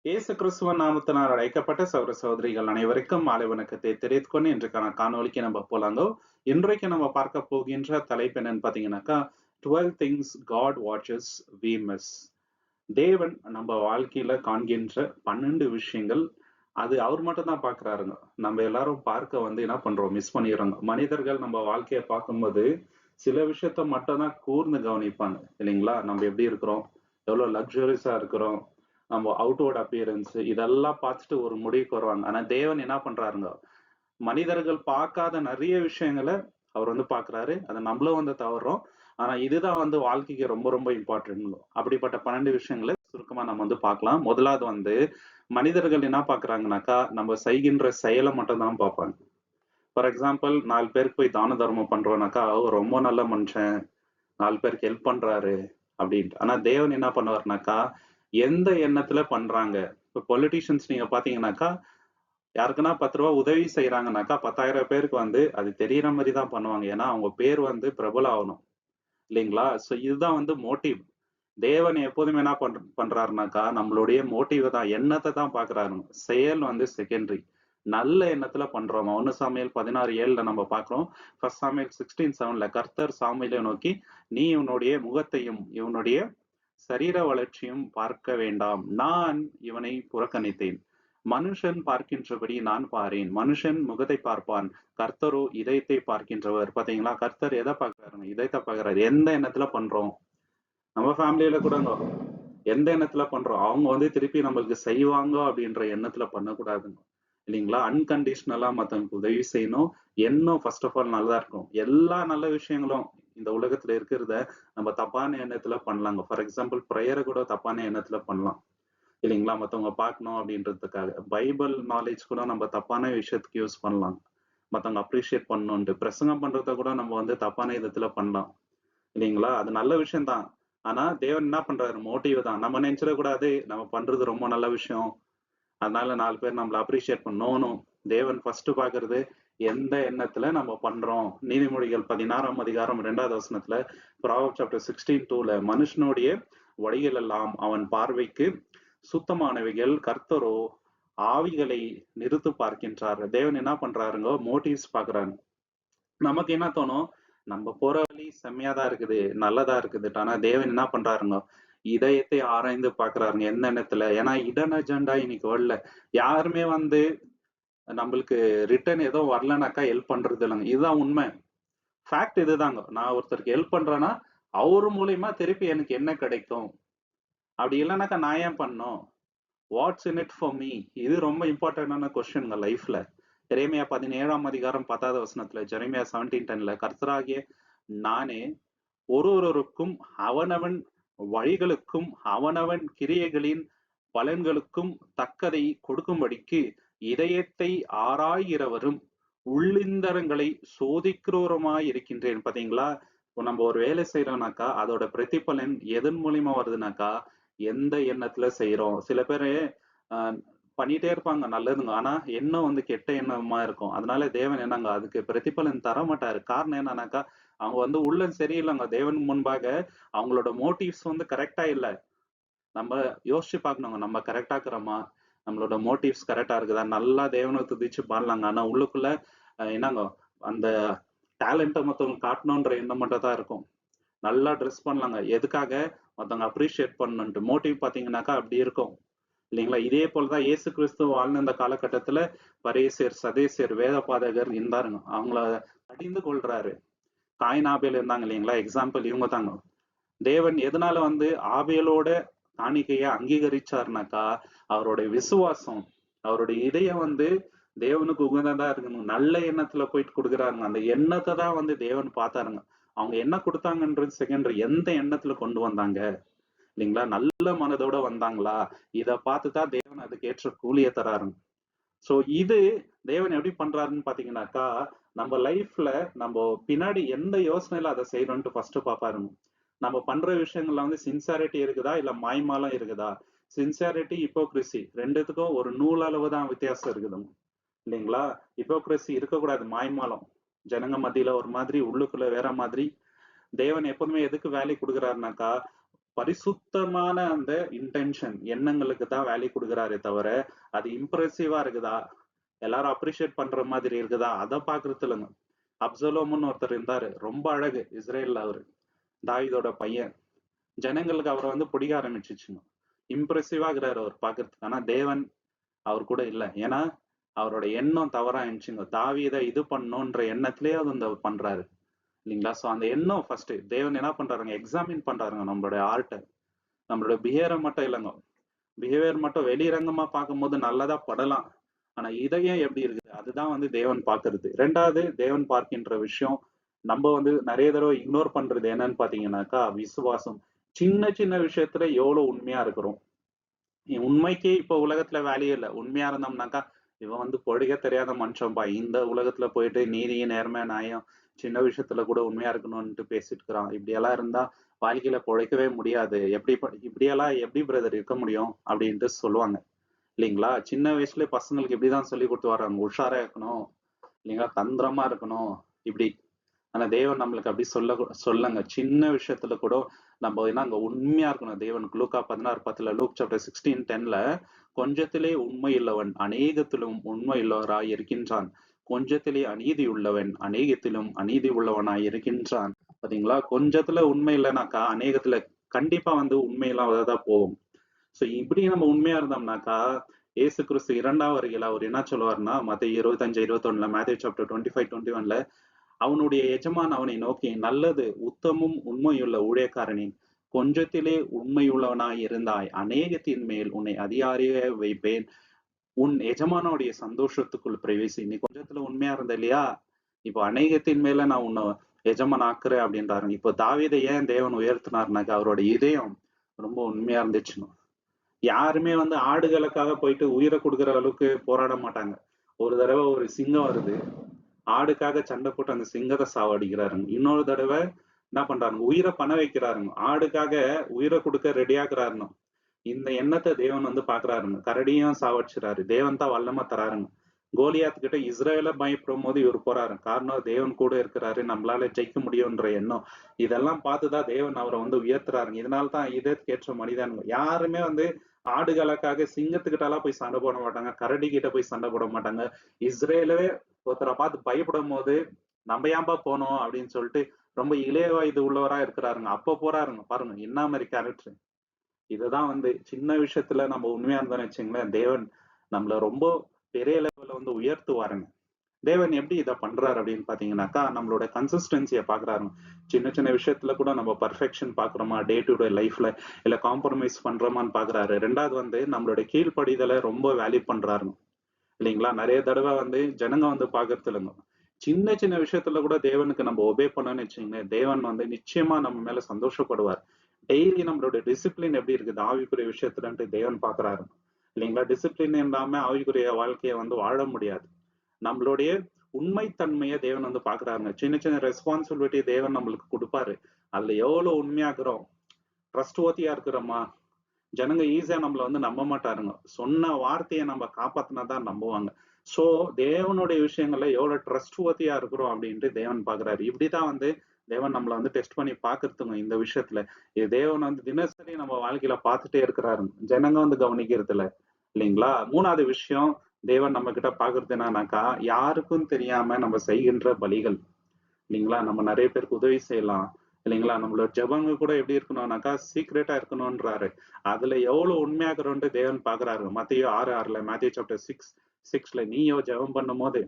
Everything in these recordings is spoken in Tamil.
இயேசு கிறிஸ்துவ நாமத்தினால் அழைக்கப்பட்ட சகோதர சகோதரிகள் அனைவருக்கும் மாலை வணக்கத்தை தெரிவித்துக் கொண்டு இன்றைக்கான காணொளிக்கு நம்ம போலாங்க. இன்றைக்கு நம்ம பார்க்க போகின்ற தலைப்பு என்னன்னு பாத்தீங்கன்னாக்கா 12 things God watches we miss. தேவன் நம்ம வாழ்க்கையில காண்கின்ற 12 விஷயங்கள் அது அவர் மட்டும் தான் பாக்குறாருங்க. நம்ம எல்லாரும் பார்க்க என்ன பண்றோம், மிஸ் பண்ணிடுறோங்க. மனிதர்கள் நம்ம வாழ்க்கையை பார்க்கும்போது சில விஷயத்த மட்டும் தான் கூர்ந்து கவனிப்பாங்க இல்லைங்களா? நம்ம எப்படி இருக்கிறோம், எவ்வளவு லக்ஸுரியஸா இருக்கிறோம், நம்ம அவுட்வர்ட் அப்பியரன்ஸ் இதெல்லாம் பார்த்துட்டு ஒரு முடிவுக்கு வருவாங்க. ஆனா தேவன் என்ன பண்றாருங்க, மனிதர்கள் பார்க்காத நிறைய விஷயங்களை அவர் பாக்குறாரு. அதை நம்மளும் தவறுறோம். ஆனா இதுதான் வாழ்க்கைக்கு ரொம்ப ரொம்ப இம்பார்ட்டன்ட். அப்படிப்பட்ட 12 விஷயங்களை சுருக்கமா நம்ம பார்க்கலாம். முதலாவது மனிதர்கள் என்ன பாக்குறாங்கனாக்கா, நம்ம செய்கின்ற செயலை மட்டும் தான் பார்ப்பாங்க. ஃபார் எக்ஸாம்பிள், 4 பேருக்கு போய் தான தர்மம் பண்றோம்னாக்கா, அவர் ரொம்ப நல்ல மனுஷன், 4 பேருக்கு ஹெல்ப் பண்றாரு அப்படின்ட்டு. ஆனா தேவன் என்ன பண்ணுவாருனாக்கா, எந்த எண்ணத்துல பண்றாங்க. இப்போ பொலிட்டிஷியன்ஸ் நீங்க பாத்தீங்கன்னாக்கா, யாருக்குன்னா 10 ரூபா உதவி செய்யறாங்கனாக்கா 10,000 பேருக்கு அது தெரியற மாதிரி தான் பண்ணுவாங்க. ஏன்னா அவங்க பேர் பிரபலம் ஆகணும் இல்லைங்களா? சோ இதுதான் மோட்டிவ். தேவன் எப்போதுமே என்ன பண்றாருனாக்கா, நம்மளுடைய மோட்டிவ் தான், எண்ணத்தை தான் பாக்குறாருங்க. செயல் செகண்டரி. நல்ல எண்ணத்துல பண்றோமா? 1 சாமுவேல் 16:7 நம்ம பாக்குறோம். 1 சாமுவேல் 16:7 கர்த்தர் சாமுவேலை நோக்கி, நீ இவனுடைய முகத்தையும் இவனுடைய சரீர வளர்ச்சியும் பார்க்க வேண்டாம், நான் இவனை புறக்கணித்தேன். மனுஷன் பார்க்கின்றபடி நான் பாரேன், மனுஷன் முகத்தை பார்ப்பான், கர்த்தரோ இதயத்தை பார்க்கின்றவர். பாத்தீங்களா, கர்த்தர் எதை பாக்குறாருங்க? இதயத்தை பாக்குறாரு. எந்த எண்ணத்துல பண்றோம்? நம்ம ஃபேமிலியில கூட எந்த எண்ணத்துல பண்றோம்? அவங்க திருப்பி நம்மளுக்கு செய்வாங்க அப்படின்ற எண்ணத்துல பண்ணக்கூடாதுங்க இல்லைங்களா? அன்கண்டிஷனலா மத்தவங்களுக்கு உதவி செய்யணும். எண்ணம் ஃபர்ஸ்ட் ஆஃப் ஆல் நல்லா இருக்கும். எல்லா நல்ல விஷயங்களும் இந்த உலகத்துல இருக்கிறத நம்ம தப்பான எண்ணத்துல பண்ணலாங்க. ஃபார் எக்ஸாம்பிள், ப்ரேயரை கூட தப்பான எண்ணத்துல பண்ணலாம் இல்லைங்களா? மத்தவங்க பார்க்கணும் அப்படின்றதுக்காக. பைபிள் நாலேஜ் கூட நம்ம தப்பான விஷயத்துக்கு யூஸ் பண்ணலாம். மத்தவங்க அப்ரிஷியேட் பண்ணணும்ட்டு பிரசங்கம் பண்றத கூட நம்ம தப்பான விதத்துல பண்ணலாம் இல்லைங்களா? அது நல்ல விஷயம் தான். ஆனா தேவன் என்ன பண்றாரு? மோட்டிவ் தான். நம்ம நினைச்சிடக்கூடாது நம்ம பண்றது ரொம்ப நல்ல விஷயம், அதனால 4 பேர் நம்மள அப்ரிஷியேட் பண்ணணும். தேவன் ஃபர்ஸ்ட் பாக்குறது எந்த எண்ணத்துல நம்ம பண்றோம். நீதிமொழிகள் 16ஆம் அதிகாரம் 2வது வசனத்துல, ப்ராவெர்ப்ஸ் சாப்டர் 16:2ல, மனுஷனுடைய வழிகள் எல்லாம் அவன் பார்வைக்கு சுத்தமானவைகள், கர்த்தரோ ஆவிகளை நிறுத்து பார்க்கின்றார். தேவன் என்ன பண்றாருங்க? மோட்டிவ்ஸ் பாக்குறாங்க. நமக்கு என்ன தோணும்? நம்ம போற வழி செம்மையாதான் இருக்குது, நல்லதா இருக்குது. ஆனா தேவன் என்ன பண்றாருங்க? இதயத்தை ஆராய்ந்து பாக்குறாருங்க, எந்த எண்ணத்துல. ஏன்னா இடன் அஜெண்டா இன்னைக்கு வரல. யாருமே நம்மளுக்கு ரிட்டர்ன் ஏதோ வரலனாக்கா ஹெல்ப் பண்றது இல்லைங்க. இதுதான் உண்மை. ஃபேக்ட் இதுதாங்க. நான் ஒருத்தருக்கு ஹெல்ப் பண்றேன்னா அவரு மூலியமா திருப்பி எனக்கு என்ன கிடைக்கும்? அப்படி இல்லைனாக்கா நான் ஏன் பண்ணணும்? Watts in it for me? இது ரொம்ப இம்பார்ட்டன்டான கொஸ்டின்ங்க லைஃப்ல. எரேமியா 17ஆம் அதிகாரம் 10வது வசனத்துல, ஜெரேமியா 17:10ல, கர்த்தராகிய நானே ஒருவருக்கும் அவனவன் வழிகளுக்கும் அவனவன் கிரியைகளின் பலன்களுக்கும் தக்கதை கொடுக்கும்படிக்கு இதயத்தை ஆராய்கிறவரும் உள்ளிந்தரங்களை சோதிக்கிறவருமாய் இருக்கின்றேன். பாத்தீங்களா? இப்போ நம்ம ஒரு வேலை செய்யறோம்னாக்கா அதோட பிரதிபலன் எதன் மூலியமா வருதுனாக்கா, எந்த எண்ணத்துல செய்யறோம். சில பேரு பண்ணிட்டே இருப்பாங்க நல்லதுங்க, ஆனா எண்ணம் கெட்ட எண்ணமா இருக்கும். அதனால தேவன் என்னங்க அதுக்கு பிரதிபலன் தர மாட்டாரு. காரணம் என்னன்னாக்கா, அவங்க உள்ளம் சரியில்லைங்க. தேவன் முன்பாக அவங்களோட மோட்டிவ்ஸ் கரெக்டா இல்லை. நம்ம யோசிச்சு பார்க்கணுங்க, நம்ம கரெக்டா இருக்கிறோமா, நம்மளோட மோட்டிவ்ஸ் கரெக்டா இருக்குதா. நல்லா தேவனை துதிச்சு பாடலாங்க, ஆனா உள்ளுக்குள்ள என்னங்க அந்த டேலண்ட்டை மத்தவங்க காட்டணுன்ற எண்ணம் மட்டும் தான் இருக்கும். நல்லா ட்ரெஸ் பண்ணலாங்க, எதுக்காக? மத்தவங்க அப்ரிஷியேட் பண்ணணும்ட்டு. மோட்டிவ் பாத்தீங்கன்னாக்கா அப்படி இருக்கும் இல்லைங்களா? இதே போலதான் இயேசு கிறிஸ்து வாழ்ந்த இந்த காலகட்டத்துல பரீசேர், சதேசேர், வேத பாதகர் இருந்தாருங்க. அவங்கள கடிந்து கொள்றாரு. காயின் ஆபேல் இருந்தாங்க இல்லைங்களா? எக்ஸாம்பிள் இவங்க தாங்க. தேவன் எதனால ஆபேலோட காணிக்கைய அங்கீகரிச்சாருனாக்கா, அவருடைய விசுவாசம், அவருடைய இதயம் தேவனுக்கு உகந்ததா இருக்கணும். நல்ல எண்ணத்துல போயிட்டு கொடுக்குறாருங்க. அந்த எண்ணத்தை தான் தேவன் பார்த்தாருங்க. அவங்க என்ன கொடுத்தாங்கன்றது செகண்டரி. எந்த எண்ணத்துல கொண்டு வந்தாங்க இல்லைங்களா? நல்ல மனதோட வந்தாங்களா? இத பார்த்துதான் தேவன் அதுக்கு ஏற்ற கூலியை தராருங்க. சோ இது தேவன் எப்படி பண்றாருன்னு பாத்தீங்கன்னாக்கா, நம்ம லைஃப்ல நம்ம பின்னாடி எந்த யோசனையில அதை செய்யணும்ட்டு ஃபர்ஸ்ட் பாப்பாருங்க. நம்ம பண்ற விஷயங்கள்ல சின்சியாரிட்டி இருக்குதா இல்ல மாய்மாலம் இருக்குதா? சின்சியாரிட்டி, ஹிப்போக்ரிசி ரெண்டுத்துக்கும் ஒரு நூல் அளவு தான் வித்தியாசம் இருக்குதுங்க இல்லைங்களா? ஹிப்போக்ரிசி இருக்கக்கூடாது, மாய்மாலம். ஜனங்க மத்தியில ஒரு மாதிரி, உள்ளுக்குள்ள வேற மாதிரி. தேவன் எப்போதுமே எதுக்கு வேலை கொடுக்குறாருனாக்கா, பரிசுத்தமான அந்த இன்டென்ஷன் எண்ணங்களுக்கு தான் வேல்யூ கொடுக்குறாரே தவிர அது இம்ப்ரெசிவா இருக்குதா, எல்லாரும் அப்ரிஷியேட் பண்ற மாதிரி இருக்குதா, அதை பாக்குறது இல்லைங்க. அப்சலோம்னு ஒருத்தர் இருந்தாரு, ரொம்ப அழகு, இஸ்ரேல்ல அவரு, தாவீதோட பையன். ஜனங்களுக்கு அவரை வந்து பிடிக்க ஆரம்பிச்சிச்சுங்க. இம்ப்ரெசிவா இருக்கிறாரு அவர் பாக்குறதுக்கு. ஆனா தேவன் அவர் கூட இல்ல. ஏன்னா அவரோட எண்ணம் தவறா இருந்துச்சுங்க. தாவீதை இது பண்ணணுன்ற எண்ணத்திலேயே அது அந்த பண்றாரு இல்லைங்களா? சோ அந்த எண்ணம் ஃபர்ஸ்ட் தேவன் என்ன பண்றாருங்க, எக்ஸாமின் பண்றாருங்க நம்மளுடைய ஆர்ட்டை, நம்மளோட பிஹேவியர் மட்டும் இல்லைங்க. பிஹேவியர் மட்டும் வெளிரங்கமா பார்க்கும்போது நல்லதா படலாம், ஆனா இதயம் எப்படி இருக்குது அதுதான் வந்து தேவன் பார்க்கிறது. ரெண்டாவது தேவன் பார்க்கின்ற விஷயம் நம்ம வந்து நிறைய தடவை இக்னோர் பண்றது என்னன்னு பாத்தீங்கன்னாக்கா விசுவாசம். சின்ன சின்ன விஷயத்துல எவ்வளவு உண்மையா இருக்கிறோம். உண்மைக்கே இப்ப உலகத்துல வேலையே இல்லை. உண்மையா இருந்தோம்னாக்கா இவன் வந்து பொழைக்க தெரியாத மனுஷன்பா, இந்த உலகத்துல போயிட்டு நீதி நேர்மை நியாயம் சின்ன விஷயத்துல கூட உண்மையா இருக்கணும்னு பேசிட்டு இருக்கிறான், இப்படியெல்லாம் இருந்தா வாழ்க்கையில பொழைக்கவே முடியாது, எப்படி இப்படியெல்லாம் எப்படி பிரதர் இருக்க முடியும் அப்படின்ட்டு சொல்லுவாங்க இல்லைங்களா? சின்ன வயசுல பசங்களுக்கு இப்படிதான் சொல்லி கொடுத்து வர்றாங்க, உஷாரா இருக்கணும் இல்லைங்களா, தந்திரமா இருக்கணும் இப்படி. ஆனா தேவன் நம்மளுக்கு அப்படி சொல்லுங்க, சின்ன விஷயத்துல கூட நம்ம என்ன அங்க உண்மையா இருக்கணும். தேவனுக்கு லூக்கா 16:10, லூக் சாப்டர் 16:10, கொஞ்சத்திலே உண்மை உள்ளவன் அநேகத்திலும் உண்மை உள்ளவராய் இருக்கின்றான், கொஞ்சத்திலே அநீதி உள்ளவன் அநேகத்திலும் அநீதி உள்ளவனாய் இருக்கின்றான். பாத்தீங்களா? கொஞ்சத்துல உண்மை இல்லைனாக்கா அநேகத்துல கண்டிப்பா வந்து உண்மையெல்லாம் தான் போகும். சோ இப்படி நம்ம உண்மையா இருந்தோம்னாக்கா ஏசு கிறிஸ்து 2ஆம் வருகையில அவர் என்ன சொல்லுவாருன்னா, மத்தேயு 25:21, மேத்யூ சாப்டர் 25:21, அவனுடைய எஜமான் அவனை நோக்கி, நல்லது உத்தமும் உண்மையுள்ள ஊழியக்காரனே, கொஞ்சத்திலே உண்மையுள்ளவனாய் இருந்தாய், அநேகத்தின் மேல் உன்னை அதிகாரியே வைப்பேன், உன் எஜமானுடைய சந்தோஷத்துக்குள் பிரவேசி. நீ கொஞ்சத்துல உண்மையா இருந்த இல்லையா, இப்போ அநேகத்தின் மேல நான் உன்னை எஜமான் ஆக்குறேன் அப்படின்றாரு. இப்போ தாவீதை ஏன் தேவன் உயர்த்தினார்னாக்கா அவரோட இதயம் ரொம்ப உண்மையா இருந்துச்சுன்னு. யாருமே வந்து ஆடுகளுக்காக போயிட்டு உயிரை கொடுக்குற அளவுக்கு போராட மாட்டாங்க. ஒரு தடவை ஒரு சிங்கம் வருது, ஆடுக்காக சண்டை போட்டு அந்த சிங்கத்தை சாவடிக்கிறாருங்க. இன்னொரு தடவை என்ன பண்றாருங்க, உயிரை பண வைக்கிறாருங்க, ஆடுக்காக உயிரை கொடுக்க ரெடியாக்குறாருன்னு. இந்த எண்ணத்தை தேவன் வந்து பாக்குறாருங்க, கரடியும் சாவடிச்சுறாரு, தேவன் தான் வல்லமா தராருங்க. கோலியாத் கிட்ட இஸ்ரேல பயப்படும் போது இவர் போறாரு, காரணம் தேவன் கூட இருக்கிறாரு, நம்மளால ஜெயிக்க முடியும்ன்ற எண்ணம். இதெல்லாம் பார்த்துதான் தேவன் அவரை வந்து உயர்த்துறாருங்க. இதனால்தான் இதற்கேற்ற மனிதன். யாருமே வந்து ஆடுகளுக்காக சிங்கத்துக்கிட்டலாம் போய் சண்டை போட மாட்டாங்க, கரடி கிட்ட போய் சண்டை போட மாட்டாங்க. இஸ்ரேலவே ஒருத்தரை பார்த்து பயப்படும் போது நம்ம ஏன்பா போனோம் அப்படின்னு சொல்லிட்டு ரொம்ப இளைய வயது உள்ளவரா இருக்கிறாருங்க, அப்ப போறாருங்க. பாருங்க என்ன மாதிரி கேரக்டர். இதுதான் வந்து சின்ன விஷயத்துல நம்ம உண்மையா இருந்தோம்னு வச்சுங்களேன், தேவன் நம்மள ரொம்ப பெரிய லெவல்ல வந்து உயர்த்துவாருங்க. தேவன் எப்படி இதை பண்றாரு அப்படின்னு பாத்தீங்கன்னாக்கா நம்மளோட கன்சிஸ்டன்சியை பாக்குறாருங்க. சின்ன சின்ன விஷயத்துல கூட நம்ம பர்ஃபெக்ஷன் பாக்குறோமா டே டு டே லைஃப்ல, இல்ல காம்ப்ரமைஸ் பண்றோமான்னு பாக்குறாரு. ரெண்டாவது வந்து நம்மளோட கீழ்ப்படிதலை ரொம்ப வேல்யூ பண்றாருங்க இல்லைங்களா? நிறைய தடவை வந்து ஜனங்க வந்து பாக்குறது இல்லைங்க, சின்ன சின்ன விஷயத்துல கூட தேவனுக்கு நம்ம ஒபே பண்ணோம்னு வச்சுங்களேன், தேவன் வந்து நிச்சயமா நம்ம மேல சந்தோஷப்படுவார். டெய்லி நம்மளோட டிசிப்ளின் எப்படி இருக்குது ஆவிக்குரிய விஷயத்துலன்ட்டு தேவன் பாக்குறாரு இல்லைங்களா? டிசிப்ளின் இல்லாம ஆவிக்குரிய வாழ்க்கையை வந்து வாழ முடியாது. நம்மளுடைய உண்மைத்தன்மையை தேவன் வந்து பாக்குறாருங்க. சின்ன சின்ன ரெஸ்பான்சிபிலிட்டி தேவன் நம்மளுக்கு கொடுப்பாரு, அதுல எவ்வளவு உண்மையாக்குறோம், ட்ரஸ்ட் ஓத்தியா இருக்கிறோமா, ஜனங்க ஈஸியா நம்மள வந்து நம்ப மாட்டாருங்க. சொன்ன வார்த்தையை நம்ம காப்பாத்தினாதான் நம்புவாங்க. சோ தேவனுடைய விஷயங்கள்ல எவ்வளவு ட்ரஸ்ட் ஓத்தியா இருக்கிறோம் அப்படின்ட்டு தேவன் பாக்குறாரு. இப்படிதான் வந்து தேவன் நம்மள வந்து டெஸ்ட் பண்ணி பாக்குறதுங்க இந்த விஷயத்துல. இது தேவன் வந்து தினசரி நம்ம வாழ்க்கையில பார்த்துட்டே இருக்கிறாரு, ஜனங்க வந்து கவனிக்கிறது இல்ல இல்லைங்களா? மூணாவது விஷயம் தேவன் நம்ம கிட்ட பாக்குறது என்னன்னாக்கா, யாருக்கும் தெரியாம நம்ம செய்கின்ற பலிகள் இல்லைங்களா? நம்ம நிறைய பேருக்கு உதவி செய்யலாம் இல்லைங்களா? நம்மளோட ஜெபங்க கூட எப்படி இருக்கணும்னாக்கா சீக்ரெட்டா இருக்கணும்ன்றாரு. அதுல எவ்வளவு உண்மையாகிறோன்ட்டு தேவன் பாக்குறாரு. மத்தேயு 6:6, மேத்யூ சாப்டர் 6:6, நீயோ ஜெபம் பண்ணும் போது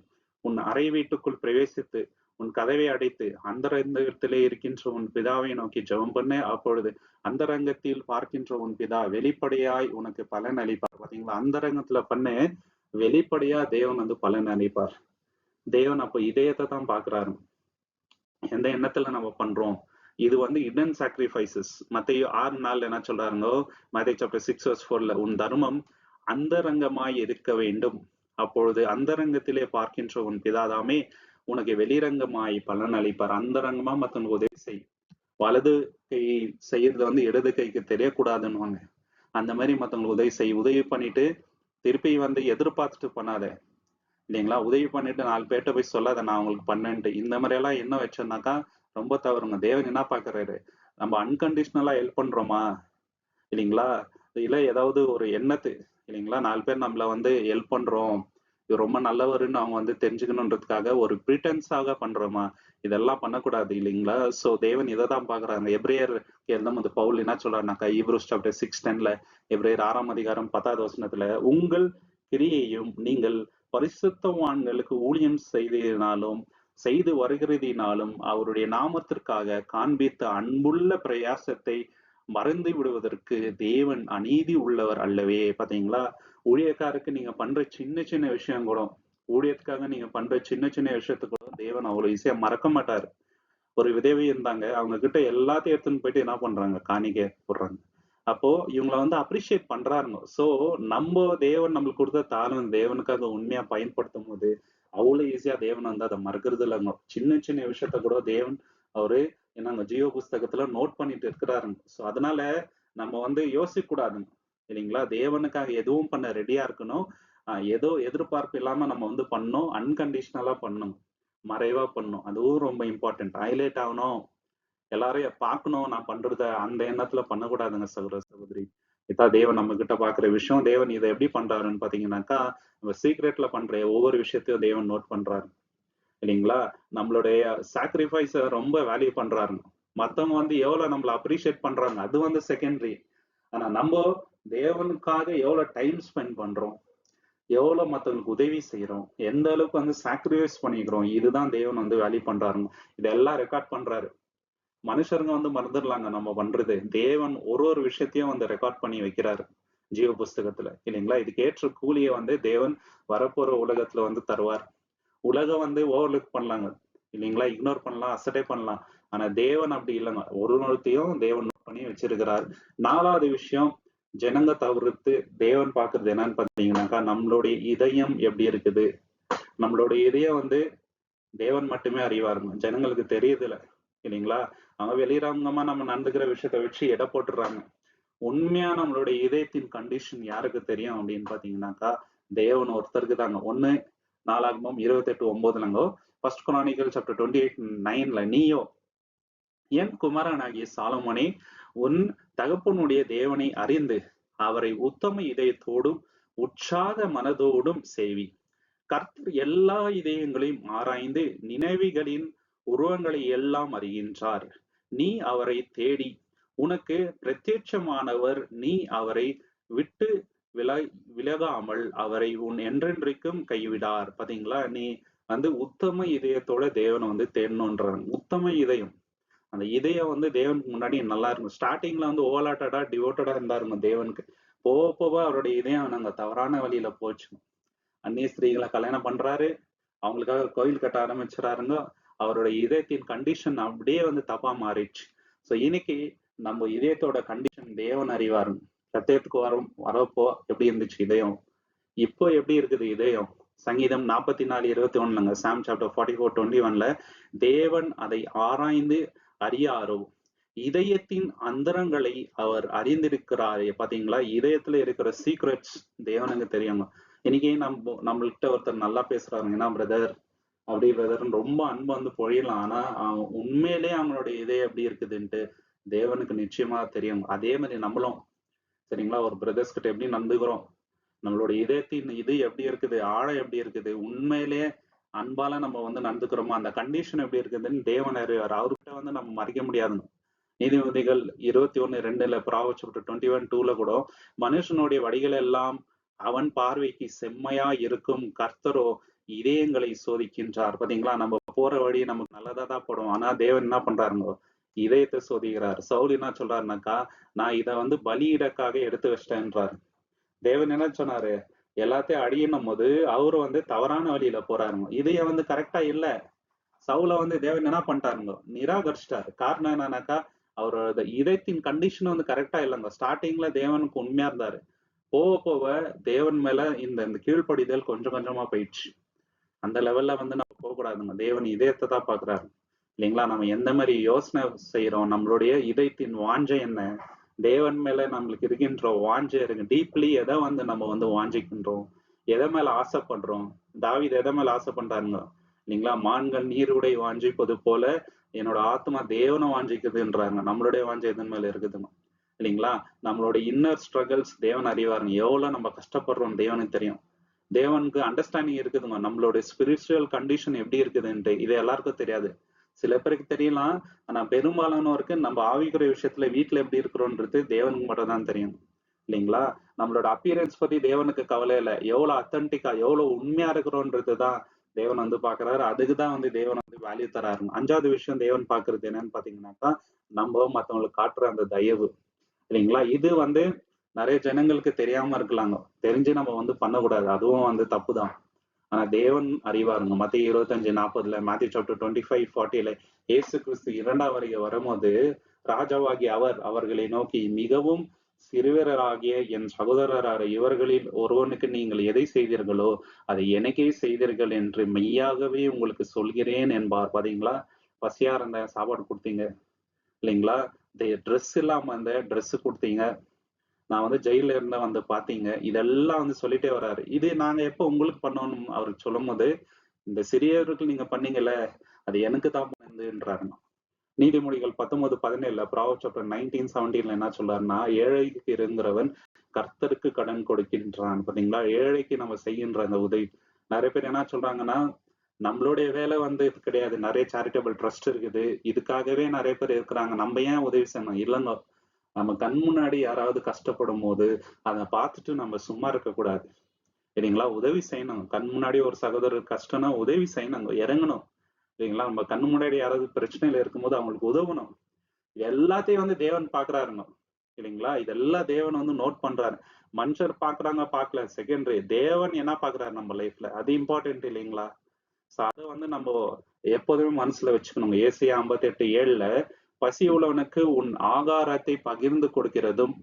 உன் அறை வீட்டுக்குள் பிரவேசித்து உன் கதவை அடைத்து அந்தரங்கத்திலே இருக்கின்ற உன் பிதாவை நோக்கி ஜெபம் பண்ணு, அப்பொழுது அந்தரங்கத்தில் பார்க்கின்ற உன் பிதா வெளிப்படையாய் உனக்கு பலன் அளிப்பார். பாத்தீங்களா? அந்தரங்கத்துல பண்ணு, வெளிப்படையா தேவன் வந்து பலன் அளிப்பார். தேவன் அப்ப இதயத்தை தான் பாக்குறாரு, எந்த எண்ணத்துல நம்ம பண்றோம். இது வந்து இடன் சாக்ரிஃபைசஸ். மத்தேயு 6:4 என்ன சொல்றாருங்கோ, மத்தேயு சாப்டர் 6:4, உன் தர்மம் அந்தரங்கமாய் இருக்க வேண்டும், அப்பொழுது அந்தரங்கத்திலே பார்க்கின்ற உன் பிதாதாமே உனக்கு வெளிரங்கமாய் பலன் அளிப்பார். அந்தரங்கமா மத்தவங்க உதவி செய். வலது கை செய்யறது வந்து இடது கைக்கு தெரியக்கூடாதுன்னுவாங்க. அந்த மாதிரி மத்தவங்களுக்கு உதவி செய். உதவி பண்ணிட்டு திருப்பி வந்து எதிர்பார்த்துட்டு பண்ணாத இல்லைங்களா? உதவி பண்ணிட்டு 4 பேர்ட்ட போய் சொல்லாத நான் உங்களுக்கு பண்ணேன்ட்டு. இந்த மாதிரி எல்லாம் என்ன வச்சோம்னாக்கா ரொம்ப தவறுங்க. தேவன் என்ன பாக்குறாரு, நம்ம அன்கண்டிஷனலா ஹெல்ப் பண்றோமா இல்லைங்களா? இல்ல ஏதாவது ஒரு எண்ணத்து இல்லைங்களா? 4 பேர் நம்மள வந்து ஹெல்ப் பண்றோம். இவர் ரொம்ப நல்லவருன்னு அவங்க வந்து தெரிஞ்சுக்கணுன்றதுக்காக ஒரு பிரிட்டன்ஸாக பண்றோமா? இதெல்லாம் பண்ணக்கூடாது இல்லைங்களா? சோ தேவன் இததான் பார்க்குறாங்க. எபிரேயர் எழுதும்போது பவுல் என்ன சொல்றாருனாக்கா, ஹீப்ரூஸ் சாப்டர் 6:10ல எபிரேயர் 6ஆம் அதிகாரம் 10வது வசனத்துல, உங்கள் கிரியையும் நீங்கள் பரிசுத்தவான்களுக்கு ஊழியம் செய்ததினாலும் செய்து வருகிறதினாலும் அவருடைய நாமத்திற்காக காண்பித்த அன்புள்ள பிரயாசத்தை மறந்து விடுவதற்கு தேவன் அநீதி உள்ளவர் அல்லவே. பாத்தீங்களா? ஊழியக்காருக்கு நீங்க பண்ற சின்ன சின்ன விஷயம் கூட, ஊழியத்துக்காக நீங்க பண்ற சின்ன சின்ன விஷயத்துக்கு கூட தேவன் அவ்வளவு ஈஸியா மறக்க மாட்டாரு. ஒரு விதவை இருந்தாங்க, அவங்க கிட்ட எல்லாத்தையும் எடுத்துன்னு போயிட்டு என்ன பண்றாங்க, காணிக்கை போடுறாங்க. அப்போ இவங்கள வந்து அப்ரிஷியேட் பண்றாருங்க. சோ நம்ம தேவன் நம்மளுக்கு கொடுத்த தாளம் தேவனுக்காக உண்மையா பயன்படுத்தும் போது அவ்வளவு ஈஸியா தேவன் வந்து அதை மறக்கிறது இல்லைங்க. சின்ன சின்ன விஷயத்த கூட தேவன் அவரு என்னங்க ஜீவ புஸ்தகத்துல நோட் பண்ணிட்டு இருக்கிறாருங்க. சோ அதனால நம்ம வந்து யோசிக்க கூடாதுங்க இல்லைங்களா? தேவனுக்காக எதுவும் பண்ண ரெடியா இருக்கணும். ஏதோ எதிர்பார்ப்பு இல்லாம நம்ம வந்து பண்ணணும், அன்கண்டிஷனலா பண்ணணும், மறைவா பண்ணணும். அதுவும் ரொம்ப இம்பார்ட்டன்ட். ஹைலைட் ஆகணும், எல்லாரையும் பார்க்கணும் நான் பண்றத, அந்த எண்ணத்துல பண்ணக்கூடாதுங்க சகோதர சகோதரி. இதான் தேவன் நம்ம கிட்ட பாக்குற விஷயம். தேவன் இதை எப்படி பண்றாருன்னு பாத்தீங்கன்னாக்கா, நம்ம சீக்ரெட்ல பண்ற ஒவ்வொரு விஷயத்தையும் தேவன் நோட் பண்றாரு இல்லைங்களா? நம்மளுடைய சாக்ரிஃபைஸ ரொம்ப வேல்யூ பண்றாருங்க. மத்தவங்க வந்து எவ்வளவு நம்மள அப்ரிஷியேட் பண்றாங்க அது வந்து செகண்டரி. ஆனா நம்ம தேவனுக்காக எவ்வளவு டைம் ஸ்பெண்ட் பண்றோம், எவ்வளவு மத்தவங்களுக்கு உதவி செய்யறோம், எந்த அளவுக்கு வந்து சாக்ரிஃபைஸ் பண்ணிக்கிறோம், இதுதான் தேவன் வந்து வேல்யூ பண்றாருங்க. இதெல்லாம் ரெக்கார்ட் பண்றாரு. மனுஷருங்க வந்து மறந்துடலாங்க நம்ம பண்றது. தேவன் ஒரு ஒரு விஷயத்தையும் வந்து ரெக்கார்ட் பண்ணி வைக்கிறாரு ஜீவ புஸ்தகத்துல இல்லைங்களா? இதுக்கு ஏற்ற கூலியை வந்து தேவன் வரப்போற உலகத்துல வந்து தருவார். உலகம் வந்து ஓவர்லுக் பண்ணலாங்க இல்லைங்களா? இக்னோர் பண்ணலாம், அசட்டே பண்ணலாம். ஆனா தேவன் அப்படி இல்லைங்க. ஒரு ஒருத்தையும் தேவன் note பண்ணி வச்சிருக்கிறார். 4வது விஷயம், ஜனங்க தவிர்த்து தேவன் பார்க்கிறது என்னன்னு பாத்தீங்கன்னாக்கா, நம்மளுடைய இதயம் எப்படி இருக்குது. நம்மளுடைய இதயம் வந்து தேவன் மட்டுமே அறிவாருங்க. ஜனங்களுக்கு தெரியுது இல்ல இல்லைங்களா? அவங்க வெளிரங்கமா நம்ம நடந்துக்கிற விஷயத்த வச்சு எடை போட்டுறாங்க. உண்மையா நம்மளுடைய இதயத்தின் கண்டிஷன் யாருக்கு தெரியும் அப்படின்னு பாத்தீங்கன்னாக்கா, தேவன் ஒருத்தருக்கு தாங்க. ஒண்ணு நாளாகமம் 28:9லங்கோ, ஃபர்ஸ்ட் குரானிக்கல் சாப்டர் 28:9ல, நீயோ என் குமாரனாகிய சாலமோனே, உன் தகப்பனுடைய தேவனை அறிந்து அவரை உத்தம இதயத்தோடும் உற்சாக மனதோடும் சேவி. கர்த்தர் எல்லா இதயங்களையும் ஆராய்ந்து நினைவுகளின் உருவங்களை எல்லாம் அறிகின்றார். நீ அவரை தேடி உனக்கு பிரத்யட்சமானவர். நீ அவரை விட்டு வில விலகாமல் அவரை உன் என்றென்றைக்கும் கைவிடார். பாத்தீங்களா? நீ வந்து உத்தம இதயத்தோட தேவனை வந்து தேடணுன்றாங்க. உத்தம இதயம், அந்த இதயம் வந்து தேவனுக்கு முன்னாடி நல்லா இருக்கும். ஸ்டார்டிங்ல வந்து ஓலாட்டடா டிவோட்டடா இருந்தாருங்க தேவனுக்கு. போக போக அவருடைய இதயம் நாங்க தவறான வழியில போச்சு. அந்நிய ஸ்திரீகளை கல்யாணம் பண்றாரு, அவங்களுக்காக கோயில் கட்ட ஆரம்பிச்சுறாருங்க. அவரோட இதயத்தின் கண்டிஷன் அப்படியே வந்து தப்பா மாறிடுச்சு. சோ இன்னைக்கு நம்ம இதயத்தோட கண்டிஷன் தேவன் அறிவாருங்க. சத்தியத்துக்கு வரப்போ எப்படி இருந்துச்சு இதயம், இப்போ எப்படி இருக்குது இதயம்? சங்கீதம் 44:21ங்க, சாம் சாப்டர் 44:21ல, தேவன் அதை ஆராய்ந்து அறியாரோ, இதயத்தின் அந்தரங்களை அவர் அறிந்திருக்கிறாரே. பாத்தீங்களா? இதயத்துல இருக்கிற சீக்ரெட்ஸ் தேவனுக்கு தெரியுங்க. இன்னைக்கு நம்மள்கிட்ட ஒருத்தர் நல்லா பேசுறாருங்க, என்ன பிரதர் அப்படி பிரதர்ன்னு ரொம்ப அன்பு வந்து பொழியலாம். ஆனா உண்மையிலேயே அவங்களுடைய இதயம் எப்படி இருக்குதுன்ட்டு தேவனுக்கு நிச்சயமா தெரியும். அதே மாதிரி நம்மளும் சரிங்களா, ஒரு பிரதர்ஸ் கிட்ட எப்படி நடந்துக்கிறோம், நம்மளோட இதயத்தின் இது எப்படி இருக்குது, ஆழம் எப்படி இருக்குது, உண்மையிலேயே அன்பால நம்ம வந்து நடந்துக்கிறோமா, அந்த கண்டிஷன் எப்படி இருக்குதுன்னு தேவன் அறிவார். அவர்கிட்ட வந்து நம்ம மறைக்க முடியாதுங்க. நீதிபதிகள் 21:2ல, ப்ராவர்ப்ஸ் சாப்டர் 21:2ல கூட, மனுஷனுடைய வழிகள் எல்லாம் அவன் பார்வைக்கு செம்மையா இருக்கும், கர்த்தரோ இதயங்களை சோதிக்கின்றார். பாத்தீங்களா? நம்ம போற வழி நமக்கு நல்லதா தான் படும். ஆனா தேவன் என்ன பண்றாருங்க, இதயத்தை சோதிக்கிறார். சவுல் என்ன சொல்றாருனாக்கா, நான் இதை வந்து பலியிடக்காக எடுத்து வச்சிட்டேன்றாரு. தேவன் என்ன சொன்னாரு, எல்லாத்தையும் அடியணும் போது அவரு வந்து தவறான வழியில போறாருங்க. இதயம் வந்து கரெக்டா இல்ல. சவுல வந்து தேவன் என்ன பண்ணிட்டாருங்க, நிராகரிச்சிட்டாரு. காரணம் என்னன்னாக்கா, அவரோட இதயத்தின் கண்டிஷன் வந்து கரெக்டா இல்லைங்க. ஸ்டார்டிங்ல தேவனுக்கு உண்மையா இருந்தாரு. போக போக தேவன் மேல இந்த இந்த கீழ்ப்படிதல் கொஞ்சம் கொஞ்சமா போயிடுச்சு. அந்த லெவல்ல வந்து நம்ம போகக்கூடாதுங்க. தேவன் இதயத்தை தான் பாக்குறாரு இல்லைங்களா? நம்ம எந்த மாதிரி யோசனை செய்யறோம், நம்மளுடைய இதயத்தின் வாஞ்சை என்ன, தேவன் மேல நம்மளுக்கு இருக்கின்ற வாஞ்சை இருக்கு, டீப்லி எதை வந்து நம்ம வந்து வாஞ்சிக்கின்றோம், எதை மேல ஆசைப்படுறோம். தாவீது எதை மேல ஆசை பண்றாருங்க இல்லைங்களா? மான்கள் நீருடை வாஞ்சிப்பது போல என்னோட ஆத்மா தேவனை வாஞ்சிக்குதுன்றாங்க. நம்மளுடைய வாஞ்சை எதன் மேல இருக்குதுங்க இல்லைங்களா? நம்மளோட இன்னர் ஸ்ட்ரகிள்ஸ் தேவன் அறிவாருங்க. எவ்வளவு நம்ம கஷ்டப்படுறோம் தேவனுக்கு தெரியும். தேவனுக்கு அண்டர்ஸ்டாண்டிங் இருக்குதுங்க. நம்மளோட ஸ்பிரிச்சுவல் கண்டிஷன் எப்படி இருக்குதுன்ட்டு இது எல்லாருக்கும் தெரியாது. சில பேருக்கு தெரியலாம். ஆனா பெரும்பாலானோருக்கு நம்ம ஆவிக்குரிய விஷயத்துல வீட்டுல எப்படி இருக்கிறோன்றது தேவனுக்கு மட்டும் தான் தெரியும் இல்லைங்களா? நம்மளோட அப்பியரன்ஸ் பத்தி தேவனுக்கு கவலை இல்லை. எவ்வளவு அத்தன்டிக்கா எவ்வளவு உண்மையா இருக்கிறோன்றதுதான் தேவன் வந்து பாக்குறாரு. அதுக்குதான் வந்து தேவன் வந்து வேல்யூ தராரு. 5வது விஷயம் தேவன் பாக்குறது என்னன்னு பாத்தீங்கன்னாக்கா, நம்ம மத்தவங்களுக்கு காட்டுற அந்த தயவு இல்லைங்களா? இது வந்து நிறைய ஜனங்களுக்கு தெரியாம இருக்கலாங்க. தெரிஞ்சு நம்ம வந்து பண்ணக்கூடாது. அதுவும் வந்து தப்புதான். ஆனா தேவன் அறிவாருங்க. மத்திய 25:40 மேத்யூ சாப்டர் 25:40 இயேசு கிறிஸ்து 2ஆம் வருகை வரும்போது ராஜாவாகிய அவர் அவர்களை நோக்கி, மிகவும் சிறுவராகிய என் சகோதரரான இவர்களில் ஒருவனுக்கு நீங்கள் எதை செய்தீர்களோ அதை எனக்கே செய்தீர்கள் என்று மெய்யாகவே உங்களுக்கு சொல்கிறேன் என்பார். பாத்தீங்களா? பசியா இருந்த சாப்பாடு கொடுத்தீங்க இல்லைங்களா? ட்ரெஸ் இல்லாம அந்த ட்ரெஸ் கொடுத்தீங்க. நான் வந்து ஜெயில இருந்த வந்து பாத்தீங்க. இதெல்லாம் வந்து சொல்லிட்டே வர்றாரு. இது நாங்க எப்ப உங்களுக்கு பண்ணணும் அவருக்கு சொல்லும் போது, இந்த சிறியவருக்கு நீங்க பண்ணீங்கல்ல, அது எனக்கு தான் பண்ணுன்றாருங்க. நீதிமொழிகள் 19:17 ப்ராவர்ப்ஸ் சாப்டர் 19:17 என்ன சொல்றாருன்னா, ஏழைக்கு இருங்கிறவன் கர்த்தருக்கு கடன் கொடுக்கின்றான். பாத்தீங்களா? ஏழைக்கு நம்ம செய்கின்ற அந்த உதவி. நிறைய பேர் என்ன சொல்றாங்கன்னா, நம்மளுடைய வேலை வந்து இது கிடையாது. நிறைய சேரிட்டபிள் ட்ரஸ்ட் இருக்குது. இதுக்காகவே நிறைய பேர் இருக்கிறாங்க. நம்ம ஏன் உதவி செய்யணும்? இல்லைங்க. நம்ம கண் முன்னாடி யாராவது கஷ்டப்படும் போது அதை பார்த்துட்டு நம்ம சும்மா இருக்கக்கூடாது சரிங்களா? உதவி செய்யணும். கண் முன்னாடி ஒரு சகோதரர் கஷ்டம்னா உதவி செய்யணும், இறங்கணும் சரிங்களா? நம்ம கண் முன்னாடி யாராவது பிரச்சனையில இருக்கும்போது அவங்களுக்கு உதவணும். எல்லாத்தையும் வந்து தேவன் பாக்குறாருங்க இல்லைங்களா? இதெல்லாம் தேவன் வந்து நோட் பண்றாரு. மனுஷர் பாக்குறாங்க பார்க்கல செகண்டரி. தேவன் என்ன பாக்குறாரு நம்ம லைஃப்ல, அது இம்பார்ட்டன்ட் இல்லைங்களா? சோ அதை வந்து நம்ம எப்போதுமே மனசுல வச்சுக்கணும். ஏசியா 58:7 பசி உள்ளவனுக்கு உன் ஆகாரத்தை பகிர்ந்து கொடுக்கிறதும்,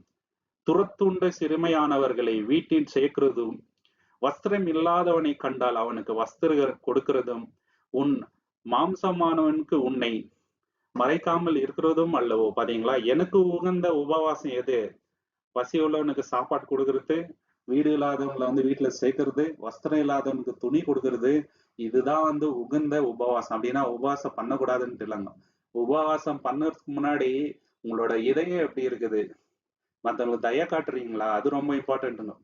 துரத்துண்ட சிறுமையானவர்களை வீட்டில் சேர்க்கிறதும், வஸ்திரம் இல்லாதவனை கண்டால் அவனுக்கு வஸ்திர கொடுக்கிறதும், உன் மாம்சமானவனுக்கு உன்னை மறைக்காமல் இருக்கிறதும் அல்லவோ. பாத்தீங்களா? எனக்கு உகந்த உபவாசம் எது? பசி உள்ளவனுக்கு சாப்பாடு கொடுக்கறது, வீடு இல்லாதவங்களை வந்து வீட்டுல சேர்க்கறது, வஸ்திரம் இல்லாதவனுக்கு துணி கொடுக்கறது. இதுதான் வந்து உகந்த உபவாசம். அப்படின்னா உபவாசம் பண்ணக்கூடாதுன்னு இல்லைங்க. உபவாசம் பண்ணறதுக்கு முன்னாடி உங்களோட இதயம் எப்படி இருக்குது, மத்தவங்களுக்கு தய காட்டுறீங்களா, அது ரொம்ப இம்பார்ட்டன்ட்டுங்க.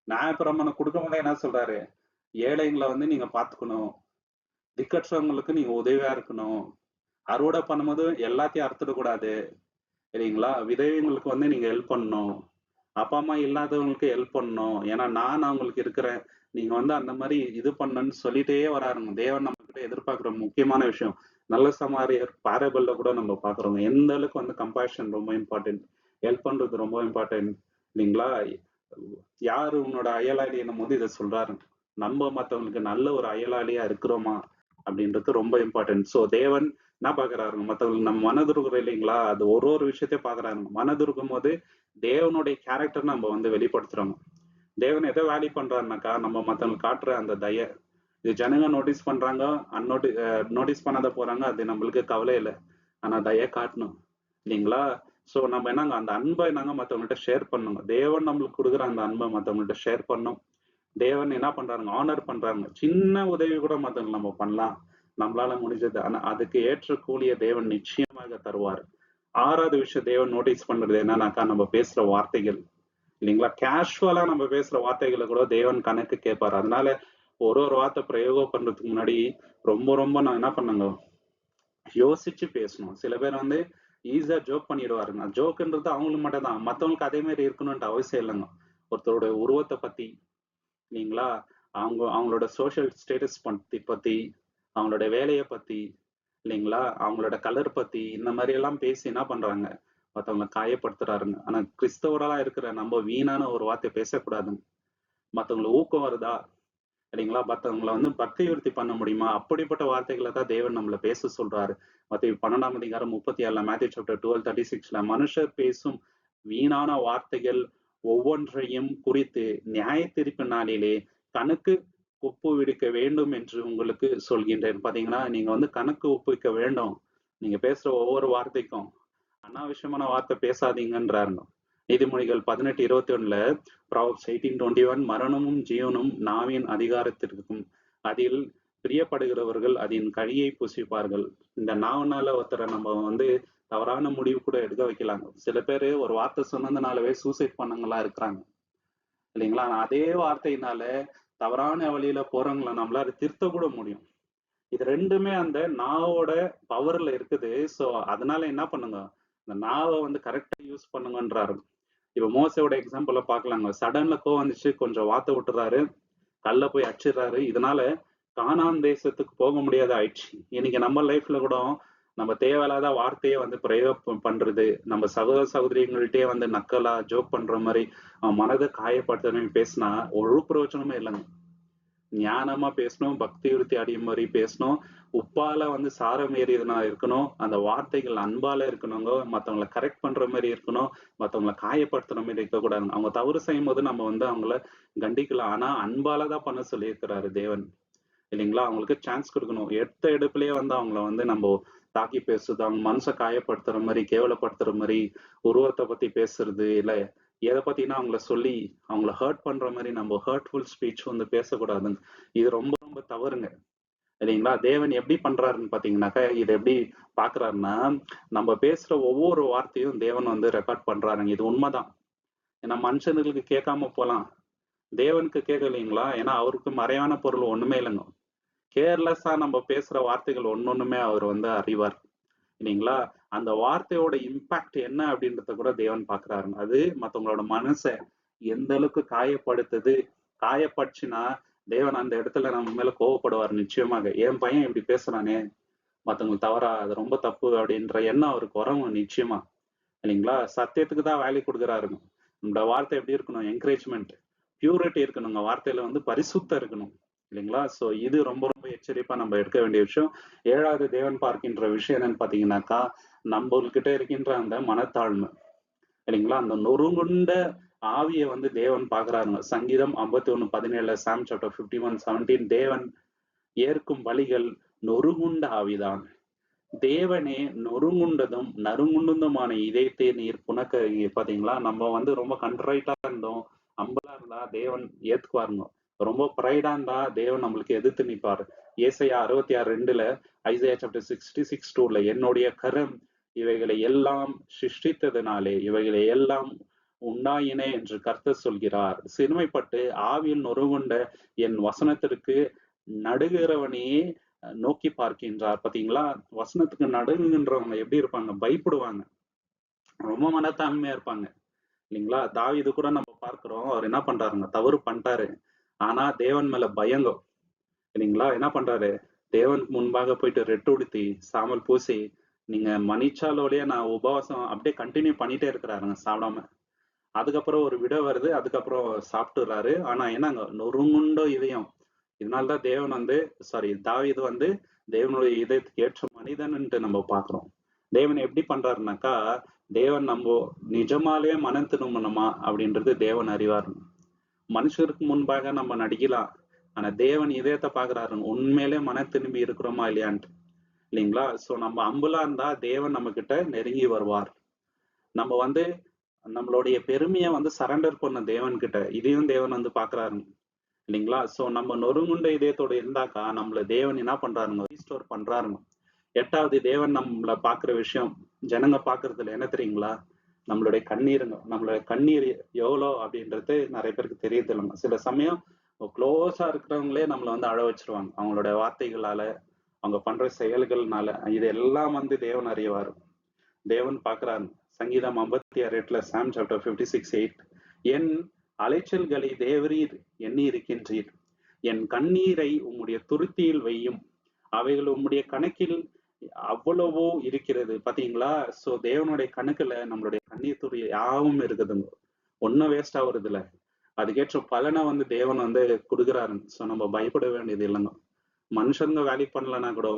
நியாயப்பிரமாணம் கொடுக்க முடியாது. என்ன சொல்றாரு? ஏழைங்களை வந்து நீங்க பாத்துக்கணும், திக்கற்றவங்களுக்கு நீங்க உதவியா இருக்கணும், அறுவடை பண்ணும்போது எல்லாத்தையும் அறுத்துடக்கூடாது சரிங்களா? விதவைங்களுக்கு வந்து நீங்க ஹெல்ப் பண்ணணும், அப்பா அம்மா இல்லாதவங்களுக்கு ஹெல்ப் பண்ணணும், ஏன்னா நான் அவங்களுக்கு இருக்கிறேன். நீங்க வந்து அந்த மாதிரி இது பண்ணணும்னு சொல்லிட்டே வராருங்க. தேவன் நம்ம கிட்ட எதிர்பார்க்கிற முக்கியமான விஷயம். நல்ல சமாரியர் பாரபிள்ல கூட நம்ம பாக்குறோம். எந்த அளவுக்கு வந்து கம்பேஷன் ரொம்ப இம்பார்ட்டன்ட், ஹெல்ப் பண்றது ரொம்ப இம்பார்ட்டன்ட் இல்லைங்களா? யாரு உன்னோட அயலாளி என்னும் போது இதை சொல்றாரு. நம்ம மத்தவங்களுக்கு நல்ல ஒரு அயலாளியா இருக்கிறோமா அப்படின்றது ரொம்ப இம்பார்ட்டன்ட். சோ தேவன் என்ன பாக்குறாருங்க, மத்தவங்களுக்கு நம்ம மனதுருகுறோம் இல்லைங்களா? அது ஒரு விஷயத்தையும் பாக்குறாருங்க. மனதுருகும் போது தேவனுடைய கேரக்டர் நம்ம வந்து வெளிப்படுத்துறோம். தேவன் எதை வேல்யூ பண்றாருனாக்கா, நம்ம மத்தவங்களுக்கு காட்டுற அந்த தய. இது ஜனங்க நோட்டீஸ் பண்றாங்க, நோட்டீஸ் பண்ணாத போறாங்க, அது நம்மளுக்கு கவலை இல்லை. ஆனா தய காட்டணும் இல்லைங்களா? சோ நம்ம என்னங்க அந்த அன்பை நாங்க மத்தவங்கள்ட்ட ஷேர் பண்ணணும். தேவன் நம்மளுக்கு கொடுக்குற அந்த அன்பை மத்தவங்கள்ட்ட ஷேர் பண்ணணும். தேவன் என்ன பண்றாங்க, ஆனர் பண்றாங்க. சின்ன உதவி கூட மத்தவங்க நம்ம பண்ணலாம், நம்மளால முடிஞ்சது. ஆனா அதுக்கு ஏற்ற கூலிய தேவன் நிச்சயமாக தருவார். 6வது விஷயம் தேவன் நோட்டீஸ் பண்றது என்னன்னாக்கா, நம்ம பேசுற வார்த்தைகள் இல்லைங்களா? கேஷுவலா நம்ம பேசுற வார்த்தைகளை கூட தேவன் கணக்கு கேட்பாரு. அதனால ஒரு வார்த்தை பிரயோகம் பண்றதுக்கு முன்னாடி ரொம்ப ரொம்ப நான் என்ன பண்ணுங்க, யோசிச்சு பேசணும். சில பேர் வந்து ஈஸியா ஜோக் பண்ணிடுவாருங்க. ஜோக்குன்றது அவங்களுக்கு மட்டும் தான், மத்தவங்களுக்கு அதே மாதிரி இருக்கணும்ன்ற அவசியம் இல்லைங்க. ஒருத்தரோட உருவத்தை பத்தி இல்லைங்களா, அவங்களோட சோசியல் ஸ்டேட்டஸ் பத்தி, அவங்களோட வேலையை பத்தி இல்லைங்களா, அவங்களோட கலர் பத்தி, இந்த மாதிரி எல்லாம் பேசி என்ன பண்றாங்க, மத்தவங்களை காயப்படுத்துறாருங்க. ஆனா கிறிஸ்தவரா இருக்கிற நம்ம வீணான ஒரு வார்த்தை பேசக்கூடாதுங்க. மத்தவங்களை ஊக்கம் வருதா இல்லைங்களா, மத்தவங்களை வந்து பக்தி விருத்தி பண்ண முடியுமா, அப்படிப்பட்ட வார்த்தைகளை தான் தேவன் நம்மளை பேச சொல்றாரு. மத்திய 12:37 மேத்யூ சாப்டர் 12:36 மனுஷர் பேசும் வீணான வார்த்தைகள் ஒவ்வொன்றையும் குறித்து நியாய தீர்ப்பு நாளிலே கணக்கு ஒப்புவிக்க வேண்டும் என்று உங்களுக்கு சொல்கின்றேன். பாத்தீங்கன்னா, நீங்க வந்து கணக்கு ஒப்புவிக்க வேண்டும். நீங்க பேசுற ஒவ்வொரு வார்த்தைக்கும் அனாவசியமான வார்த்தை பேசாதீங்கன்றாருங்க. நீதிமொழிகள் 18:21 ப்ராவர்ப்ஸ் 18:21 மரணமும் ஜீவனும் நாவின் அதிகாரத்திற்கும் அதில் பிரியப்படுகிறவர்கள் அதன் கழியை புசிப்பார்கள். இந்த நாவனால ஒருத்தரை நம்ம வந்து தவறான முடிவு கூட எடுக்க வைக்கலாங்க. சில பேரு ஒரு வார்த்தை சொன்னதுனாலவே சூசைட் பண்ணவங்களா இருக்கிறாங்க இல்லைங்களா? அதே வார்த்தையினால தவறான வழியில போறவங்கள நம்மளால திருத்த கூட முடியும். இது ரெண்டுமே அந்த நாவோட பவர்ல இருக்குது. சோ அதனால என்ன பண்ணுங்க, இந்த நாவை வந்து கரெக்டா யூஸ் பண்ணுங்கன்றாரு. இப்ப மோசையோட எக்ஸாம்பிள பாக்கலாங்க. சடன்ல கோவம் வந்துச்சு, கொஞ்சம் வார்த்தை விட்டுறாரு, கல்ல போய் அடிச்சிடுறாரு. இதனால கானான் தேசத்துக்கு போக முடியாத ஆயிடுச்சு. இன்னைக்கு நம்ம லைஃப்ல கூட நம்ம தேவையில்லாத வார்த்தையை வந்து பிரயோகம் பண்றது, நம்ம சகோதர சகோதரிகள்கிட்டயே வந்து நக்கலா ஜோக் பண்ற மாதிரி மனதை காயப்படுத்துறேன்னு பேசினா ஒரு பிரயோஜனமே இல்லைங்க. ஞானமா பேசணும், பக்தி விருத்தி அடையும் மாதிரி பேசணும், உப்பால வந்து சாரம் ஏறியதுனா இருக்கணும், அந்த வார்த்தைகள் அன்பால இருக்கணுங்க, மத்தவங்களை கரெக்ட் பண்ற மாதிரி இருக்கணும், மத்தவங்களை காயப்படுத்துற மாதிரி இருக்கக்கூடாது. அவங்க தவறு செய்யும் போது நம்ம வந்து அவங்கள கண்டிக்கலாம். ஆனா அன்பாலதான் பண்ண சொல்லியிருக்கிறாரு தேவன் இல்லைங்களா? அவங்களுக்கு சான்ஸ் கொடுக்கணும். எடுத்த எடுப்புலயே வந்து அவங்கள வந்து நம்ம தாக்கி பேசுறது, அவங்க மனசை காயப்படுத்துற மாதிரி, கேவலப்படுத்துற மாதிரி, உருவத்தை பத்தி பேசுறது, இல்ல எதை பத்தினா அவங்கள சொல்லி அவங்கள ஹர்ட் பண்ற மாதிரி நம்ம ஹர்ட்ஃபுல் ஸ்பீச் வந்து பேசக்கூடாதுங்க. இது ரொம்ப ரொம்ப தவறுங்க இல்லைங்களா? தேவன் எப்படி பண்றாருன்னு பாத்தீங்கன்னாக்கா, இதை எப்படி பாக்குறாருன்னா, நம்ம பேசுற ஒவ்வொரு வார்த்தையும் தேவன் வந்து ரெக்கார்ட் பண்றாருங்க. இது உண்மைதான். ஏன்னா மனுஷனுக்கு கேட்காம போலாம், தேவனுக்கு கேட்கலைங்களா? ஏன்னா அவருக்கு மறைவான பொருள் ஒண்ணுமே இல்லைங்க. கேர்லெஸ்ஸா நம்ம பேசுற வார்த்தைகள் ஒன்னொண்ணுமே அவர் வந்து அறிவார் இல்லைங்களா? அந்த வார்த்தையோட இம்பாக்ட் என்ன அப்படின்றத கூட தேவன் பாக்குறாருங்க. அது மத்தவங்களோட மனசை எந்த அளவுக்கு காயப்படுத்துது, காயப்படுச்சுன்னா தேவன் அந்த இடத்துல நம்ம மேல கோவப்படுவார் நிச்சயமாக. என் பையன் இப்படி பேசுறானே, மத்தவங்களுக்கு தவறா, அது ரொம்ப தப்பு அப்படின்ற எண்ணம் அவருக்கு வரும் நிச்சயமா இல்லைங்களா? சத்தியத்துக்கு தான் வேல்யூ கொடுக்குறாருங்க. நம்மளோட வார்த்தை எப்படி இருக்கணும்? என்கரேஜ்மெண்ட், பியூரிட்டி இருக்கணுங்க. வார்த்தையில வந்து பரிசுத்தம் இருக்கணும் இல்லைங்களா? சோ இது ரொம்ப ரொம்ப எச்சரிப்பா நம்ம எடுக்க வேண்டிய விஷயம். 7வது தேவன் பார்க்கின்ற விஷயம் என்னன்னு பாத்தீங்கன்னாக்கா, நம்மள்கிட்ட இருக்கின்ற அந்த மனத்தாழ்மை இல்லைங்களா? அந்த நொறுங்குண்ட ஆவியை வந்து தேவன் பாக்குறாருங்க. சங்கீதம் 51:17, சாம் சாப்டர் 51:17, தேவன் ஏற்கும் வழிகள் நொறுங்குண்ட ஆவிதான். தேவனே நொறுங்குண்டதும் நறுங்குண்டதுமான இதயத்தை நீர் புனக்க. பாத்தீங்களா? நம்ம வந்து ரொம்ப கண்ட்ரைட்டா இருந்தோம், அம்பலா இருந்தா தேவன் ஏத்துக்குவாருங்க. ரொம்ப ப்ரைடா இருந்தா தேவன் நம்மளுக்கு எதிர்த்து நிற்பாரு. ஏசாயா 66:2, ஐசையா சாப்டர் 66:2, என்னுடைய கரம் இவைகளை எல்லாம் சிருஷ்டித்ததினாலே இவைகளை எல்லாம் உண்டாயின என்று கர்த்தர் சொல்கிறார். சிறுமைப்பட்டு ஆவியில் நொறுங்குண்ட என் வசனத்திற்கு நடுகிறவனையே நோக்கி பார்க்கின்றார். பாத்தீங்களா? வசனத்துக்கு நடுங்குன்றவங்க எப்படி இருப்பாங்க? பயப்படுவாங்க, ரொம்ப மனத்தாண்மையா இருப்பாங்க இல்லைங்களா? தாவீது கூட நம்ம பார்க்கிறோம், அவர் என்ன பண்றாருங்க? தவறு பண்ணிட்டாரு, ஆனா தேவன் மேல பயங்கம் இல்லைங்களா? என்ன பண்றாரு? தேவனுக்கு முன்பாக போயிட்டு ரெட்டு உடுத்தி சாமல் பூசி, நீங்க மன்னிச்சாலோடைய நான் உபவாசம் அப்படியே கண்டினியூ பண்ணிட்டே இருக்கிறாருங்க சாப்பிடாம. அதுக்கப்புறம் ஒரு விட வருது, அதுக்கப்புறம் சாப்பிட்டுறாரு. ஆனா என்னங்க? நொறுங்குண்ட இதயம். இதனால்தான் தேவன் வந்து தாவீது வந்து தேவனுடைய இதயத்துக்கு ஏற்ற மனிதன்ட்டு நம்ம பாக்குறோம். தேவன் எப்படி பண்றாருனாக்கா, தேவன் நம்ம நிஜமாலே மனம் திரும்பணுமா அப்படின்றது தேவன் அறிவார். மனுஷருக்கு முன்பாக நம்ம நடிக்கலாம், ஆனா தேவன் இதயத்தை பாக்குறாரு, உண்மையிலே மன திரும்பி இருக்கிறோமா இல்லையான்ட்டு இல்லைங்களா? சோ நம்ம அம்புலா இருந்தா தேவன் நம்ம கிட்ட நெருங்கி வருவார். நம்ம வந்து நம்மளுடைய பெருமையை வந்து சரண்டர் பண்ண தேவன் கிட்ட, இதையும் தேவன் வந்து பாக்குறாரு இல்லைங்களா? சோ நம்ம நொறுங்குண்ட இதயத்தோட இருந்தாக்கா நம்மள தேவன் என்ன பண்றாருங்க? ரீஸ்டோர் பண்றாருங்க. 8வது தேவன் நம்மள பாக்குற விஷயம், ஜனங்க பாக்குறதுல என்ன தெரியுங்களா? நம்மளுடைய கண்ணீருங்க. நம்மளுடைய கண்ணீர் எவ்வளோ அப்படின்றது நிறைய பேருக்கு தெரியறது இல்லைங்க. சில சமயம் க்ளோஸா இருக்கிறவங்களே நம்மள வந்து அழ வச்சிருவாங்க அவங்களோட வார்த்தைகளால, அவங்க பண்ற செயல்கள்னால. இது எல்லாம் வந்து தேவன் அறிவாரு, தேவன் பாக்குறாரு. சங்கீதம் 56:8, சாம் சாப்டர் 56:8, என் அலைச்சல்களை தேவரீர் எண்ணி இருக்கின்றீர், என் கண்ணீரை உம்முடைய துருத்தியில் வையும், அவைகள் உம்முடைய கணக்கில் அவ்வளவோ இருக்கிறது. பாத்தீங்களா? சோ தேவனுடைய கணக்குல நம்மளுடைய கண்ணீர் துளி யாவும் இருக்குதுங்க, ஒன்னும் வேஸ்ட் ஆகுறது இல்ல. அதுக்கேற்ற பலனை வந்து தேவன் வந்து கொடுக்குறாரு. சோ நம்ம பயப்பட வேண்டியது இல்லைங்க. மனுஷங்க வேல்யூ பண்ணலன்னா கூட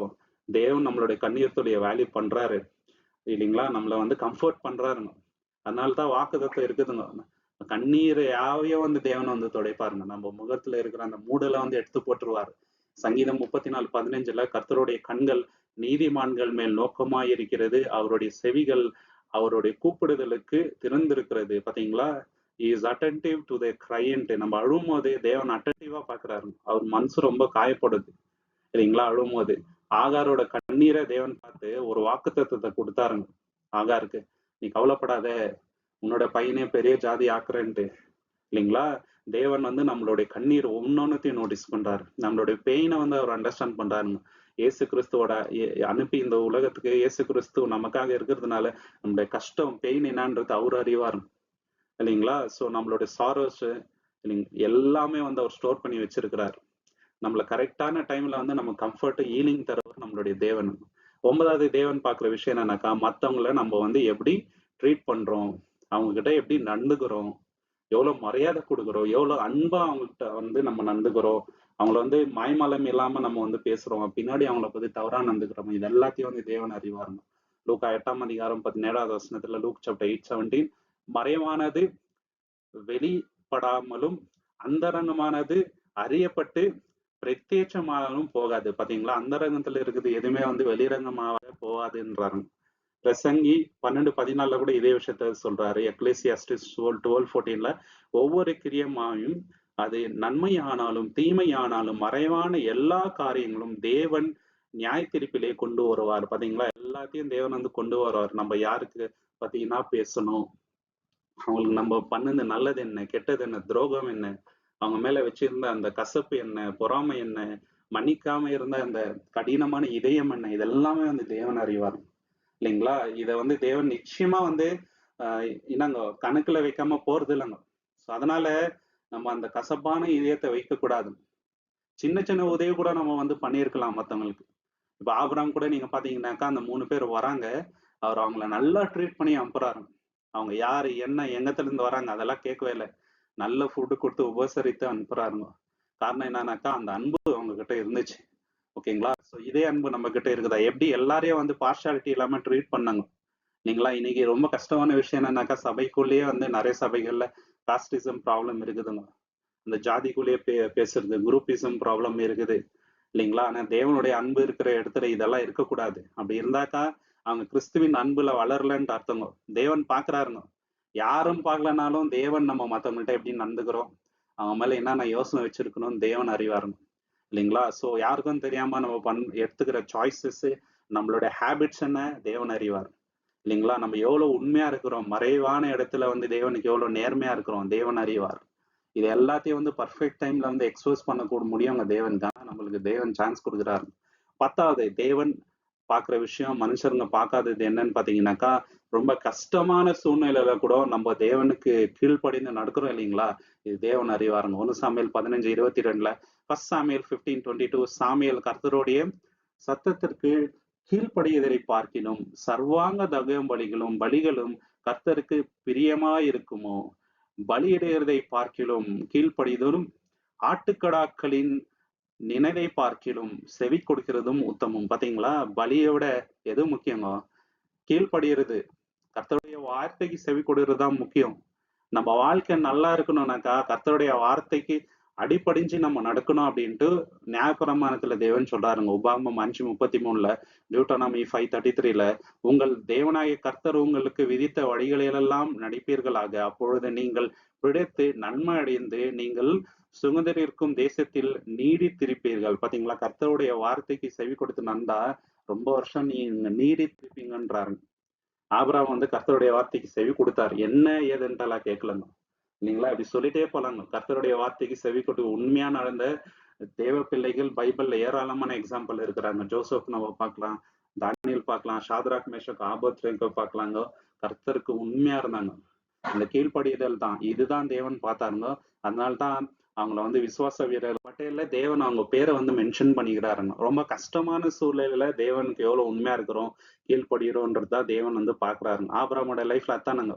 தேவன் நம்மளுடைய கண்ணீர் துளிய வேல்யூ பண்றாரு இல்லைங்களா? நம்மள வந்து கம்ஃபர்ட் பண்றாருங்க. அதனாலதான் வாக்குத்தத்தம் இருக்குதுங்க. கண்ணீர் யாவையும் வந்து தேவன் வந்து துடைப்பாருங்க. நம்ம முகத்துல இருக்கிற அந்த மூடலை வந்து எடுத்து போட்டுருவாரு. சங்கீதம் 34:15, கர்த்தருடைய கண்கள் நீதிமான்கள் மேல் நோக்கமாய் இருக்கிறது, அவருடைய செவிகள் அவருடைய கூப்பிடுதலுக்கு திறந்திருக்கிறது. பாத்தீங்களா? Is attentive to the crying. நம்ம அழும் போதே தேவன் அட்டென்டிவா பாக்குறாரு. அவர் மனசு ரொம்ப காயப்படுது இல்லைங்களா? அழும்போது ஆகாரோட கண்ணீரை தேவன் பார்த்து ஒரு வாக்குத்தத்தத்தை கொடுத்தாருங்க ஆகாருக்கு. நீ கவலைப்படாத, உன்னோட பையனே பெரிய ஜாதி ஆக்குறேன்ட்டு. இல்லைங்களா? தேவன் வந்து நம்மளுடைய கண்ணீர் ஒன்னொன்னுத்தையும் நோட்டீஸ் பண்றாரு. நம்மளுடைய பெயினை வந்து அவர் அண்டர்ஸ்டாண்ட் பண்றாருங்க. இயேசு கிறிஸ்துவோட அனுப்பி இந்த உலகத்துக்கு இயேசு கிறிஸ்து நமக்காக இருக்கிறதுனால நம்மளுடைய கஷ்டம் பெயின் என்னன்றது அவர் அறிவாரு. இல்லைங்களா? ஸோ நம்மளுடைய சாரோஸ் எல்லாமே வந்து அவர் ஸ்டோர் பண்ணி வச்சிருக்கிறார். நம்மள கரெக்டான டைம்ல வந்து நம்ம கம்ஃபர்ட் ஹீலிங் தரவர் நம்மளுடைய தேவன். 9வது தேவன் பார்க்குற விஷயம் என்னன்னாக்கா, மத்தவங்கள நம்ம வந்து எப்படி ட்ரீட் பண்றோம், அவங்க கிட்ட எப்படி நடந்துக்கிறோம், எவ்வளவு மரியாதை கொடுக்குறோம், எவ்வளவு அன்பா அவங்கள்ட்ட வந்து நம்ம நடந்துக்கிறோம், அவங்கள வந்து மாய்மலம் இல்லாம நம்ம வந்து பேசுறோம், பின்னாடி அவங்கள பத்தி தவறா நடந்துக்கிறோம், இது எல்லாத்தையும் வந்து தேவன் அறிவாருங்க. லூக்கா 8ஆம் அதிகாரம் 17வது வசனத்துல, லூக் சாப்டர் 8:17, மறைவானது வெளிப்படாமலும் அந்தரங்கமானது அறியப்பட்டு பிரத்யட்சமானாலும் போகாது. பாத்தீங்களா? அந்தரங்கத்துல இருக்குது எதுவுமே வந்து வெளிரங்கமாக போகாதுன்றாங்க. பிரசங்கி 12:14 கூட இதே விஷயத்த சொல்றாரு. எக்லேசியாஸ்டிஸ் 12:14 ஒவ்வொரு கிரியமாயும் அது நன்மையானாலும் தீமையானாலும் மறைவான எல்லா காரியங்களும் தேவன் நியாய தீர்ப்பிலே கொண்டு வருவார். பாத்தீங்களா? எல்லாத்தையும் தேவன் வந்து கொண்டு வருவார். நம்ம யாருக்கு பாத்தீங்கன்னா பேசணும், அவங்களுக்கு நம்ம பண்ணது நல்லது என்ன, கெட்டது என்ன, துரோகம் என்ன, அவங்க மேல வச்சிருந்த அந்த கசப்பு என்ன, பொறாமை என்ன, மன்னிக்காம இருந்த அந்த கடினமான இதயம் என்ன, இதெல்லாமே வந்து தேவன் அறிவார். இல்லைங்களா? இத வந்து தேவன் நிச்சயமா வந்து என்னங்க கணக்குல வைக்காம போறது இல்லைங்க. அதனால நம்ம அந்த கசப்பான இதயத்தை வைக்க கூடாது. சின்ன சின்ன உதவி கூட நம்ம வந்து பண்ணியிருக்கலாம் மத்தவங்களுக்கு. இப்ப ஆபிரகாம் கூட நீங்க பாத்தீங்கன்னாக்கா, அந்த 3 பேர் வராங்க, அவர் அவங்கள நல்லா ட்ரீட் பண்ணி அனுப்புறாரு. அவங்க யாரு என்ன எங்கத்துல இருந்து வராங்க அதெல்லாம் கேட்கவே இல்லை. நல்ல ஃபுட்டு கொடுத்து உபசரித்து அனுப்புறாருங்க. காரணம் என்னன்னாக்கா, அந்த அன்பு அவங்க கிட்ட இருந்துச்சு. ஓகேங்களா? ஸோ இதே அன்பு நம்ம கிட்ட இருக்குதா? எப்படி எல்லாரையும் வந்து பார்ஷாலிட்டி இல்லாம ட்ரீட் பண்ணாங்க. நீங்களா இன்னைக்கு ரொம்ப கஷ்டமான விஷயம் என்னன்னாக்கா, சபைக்குள்ளேயே வந்து நிறைய சபைகள்ல காஸ்டிசம் ப்ராப்ளம் இருக்குதுங்க. இந்த ஜாதிக்குள்ளேயே பேசுறது, குரூப்பிசம் ப்ராப்ளம் இருக்குது. இல்லைங்களா? ஆனா தேவனுடைய அன்பு இருக்கிற இடத்துல இதெல்லாம் இருக்கக்கூடாது. அப்படி இருந்தாக்கா அவங்க கிறிஸ்துவின் அன்புல வளரலன்ட்டு அர்த்தங்க. தேவன் பாக்குறாருங்க. யாரும் பார்க்கலனாலும் தேவன் நம்ம மத்தவங்கள்ட்ட எப்படி நடந்துக்கிறோம், அவங்க மேல என்னென்ன யோசனை வச்சிருக்கணும்னு தேவன் அறிவாருங்க. இல்லைங்களா? ஸோ யாருக்கும் தெரியாம நம்ம எடுத்துக்கிற சாய்ஸஸ், நம்மளுடைய ஹேபிட்ஸ் என்ன தேவன் அறிவார். இல்லைங்களா? நம்ம எவ்வளவு உண்மையா இருக்கிறோம், மறைவான இடத்துல வந்து தேவனுக்கு எவ்வளவு நேர்மையா இருக்கிறோம் தேவன் அறிவார். இது எல்லாத்தையும் வந்து பர்ஃபெக்ட் டைம்ல வந்து எக்ஸ்போஸ் பண்ணக்கூட முடியும் தேவன் தான். நம்மளுக்கு தேவன் சான்ஸ் கொடுக்குறாரு. 10வது தேவன் பாக்குற விஷயம் மனுஷருங்க பார்க்காதது என்னன்னு பாத்தீங்கன்னாக்கா, ரொம்ப கஷ்டமான சூழ்நிலையில கூட நம்ம தேவனுக்கு கீழ்ப்படிந்து நடக்கிறோம் இல்லைங்களா? இது தேவன் அறிவாருங்க. 1 சாமுவேல் 15:22, 1 சாமுவேல் 15:22, சாமுவேல் கர்த்தருடைய சத்தத்திற்கு கீழ்ப்படியதை பார்க்கிலும் சர்வாங்க தகவம் பலிகளும் கர்த்தருக்கு பிரியமாயிருக்குமோ, பலியிடுகிறதை பார்க்கிலும் கீழ்ப்படிதலும் ஆட்டுக்கடாக்களின் நினைவை பார்க்கிலும் செவி கொடுக்கிறதும் உத்தமம். பாத்தீங்களா? பலியை விட எது முக்கியங்க? கீழ்ப்படுகிறது. கர்த்தருடைய வார்த்தைக்கு செவி கொடுக்கிறது தான் முக்கியம். நம்ம வாழ்க்கை நல்லா இருக்கணும்னாக்கா கர்த்தருடைய வார்த்தைக்கு அடிப்படிஞ்சு நம்ம நடக்கணும் அப்படின்ட்டு நியாயப்பிரமாணத்துல தேவன் சொல்றாருங்க. உபாகமம் 5:33, டியூட்டனாமி 5:33, உங்கள் தேவனாகிய கர்த்தர் உங்களுக்கு விதித்த வழிகளிலெல்லாம் நடிப்பீர்களாக, அப்பொழுது நீங்கள் பிழைத்து நன்மை அடைந்து நீங்கள் சுதந்திரிக்கும் தேசத்தில் நீடித்திருப்பீர்கள். பாத்தீங்களா? கர்த்தருடைய வார்த்தைக்கு செவி கொடுத்து நந்தா ரொம்ப வருஷம் நீங்க நீடித்திருப்பீங்கன்றாரு. ஆபிரகாம் வந்து கர்த்தருடைய வார்த்தைக்கு செவி கொடுத்தாரு. என்ன ஏதுன்ட்டெல்லாம் கேட்கலங்க. இல்லைங்களா? இப்படி சொல்லிட்டே போலாங்க. கர்த்தருடைய வார்த்தைக்கு செவி கொடுத்து உண்மையா நடந்த தேவ பிள்ளைகள் பைபிள்ல ஏராளமான எக்ஸாம்பிள் இருக்கிறாங்க. ஜோசப் நம்ம பார்க்கலாம், தானியேல் பார்க்கலாம், ஷாத்ராக் மேஷக் ஆபத்நேகோ பார்க்கலாங்க. கர்த்தருக்கு உண்மையா இருந்தாங்க. இந்த கீழ்ப்படிதல் தான், இதுதான் தேவன் பார்த்தாருங்க. அதனால்தான் அவங்கள வந்து விசுவாச வீரர் பட்டியல தேவன் அவங்க பேரை வந்து மென்ஷன் பண்ணிக்கிறாருங்க. ரொம்ப கஷ்டமான சூழ்நிலையில தேவனுக்கு எவ்வளவு உண்மையா இருக்கிறோம், கீழ்ப்படுகிறோன்றதுதான் தேவன் வந்து பாக்குறாருங்க. ஆபிரகாமோட லைஃப்ல அதானுங்க.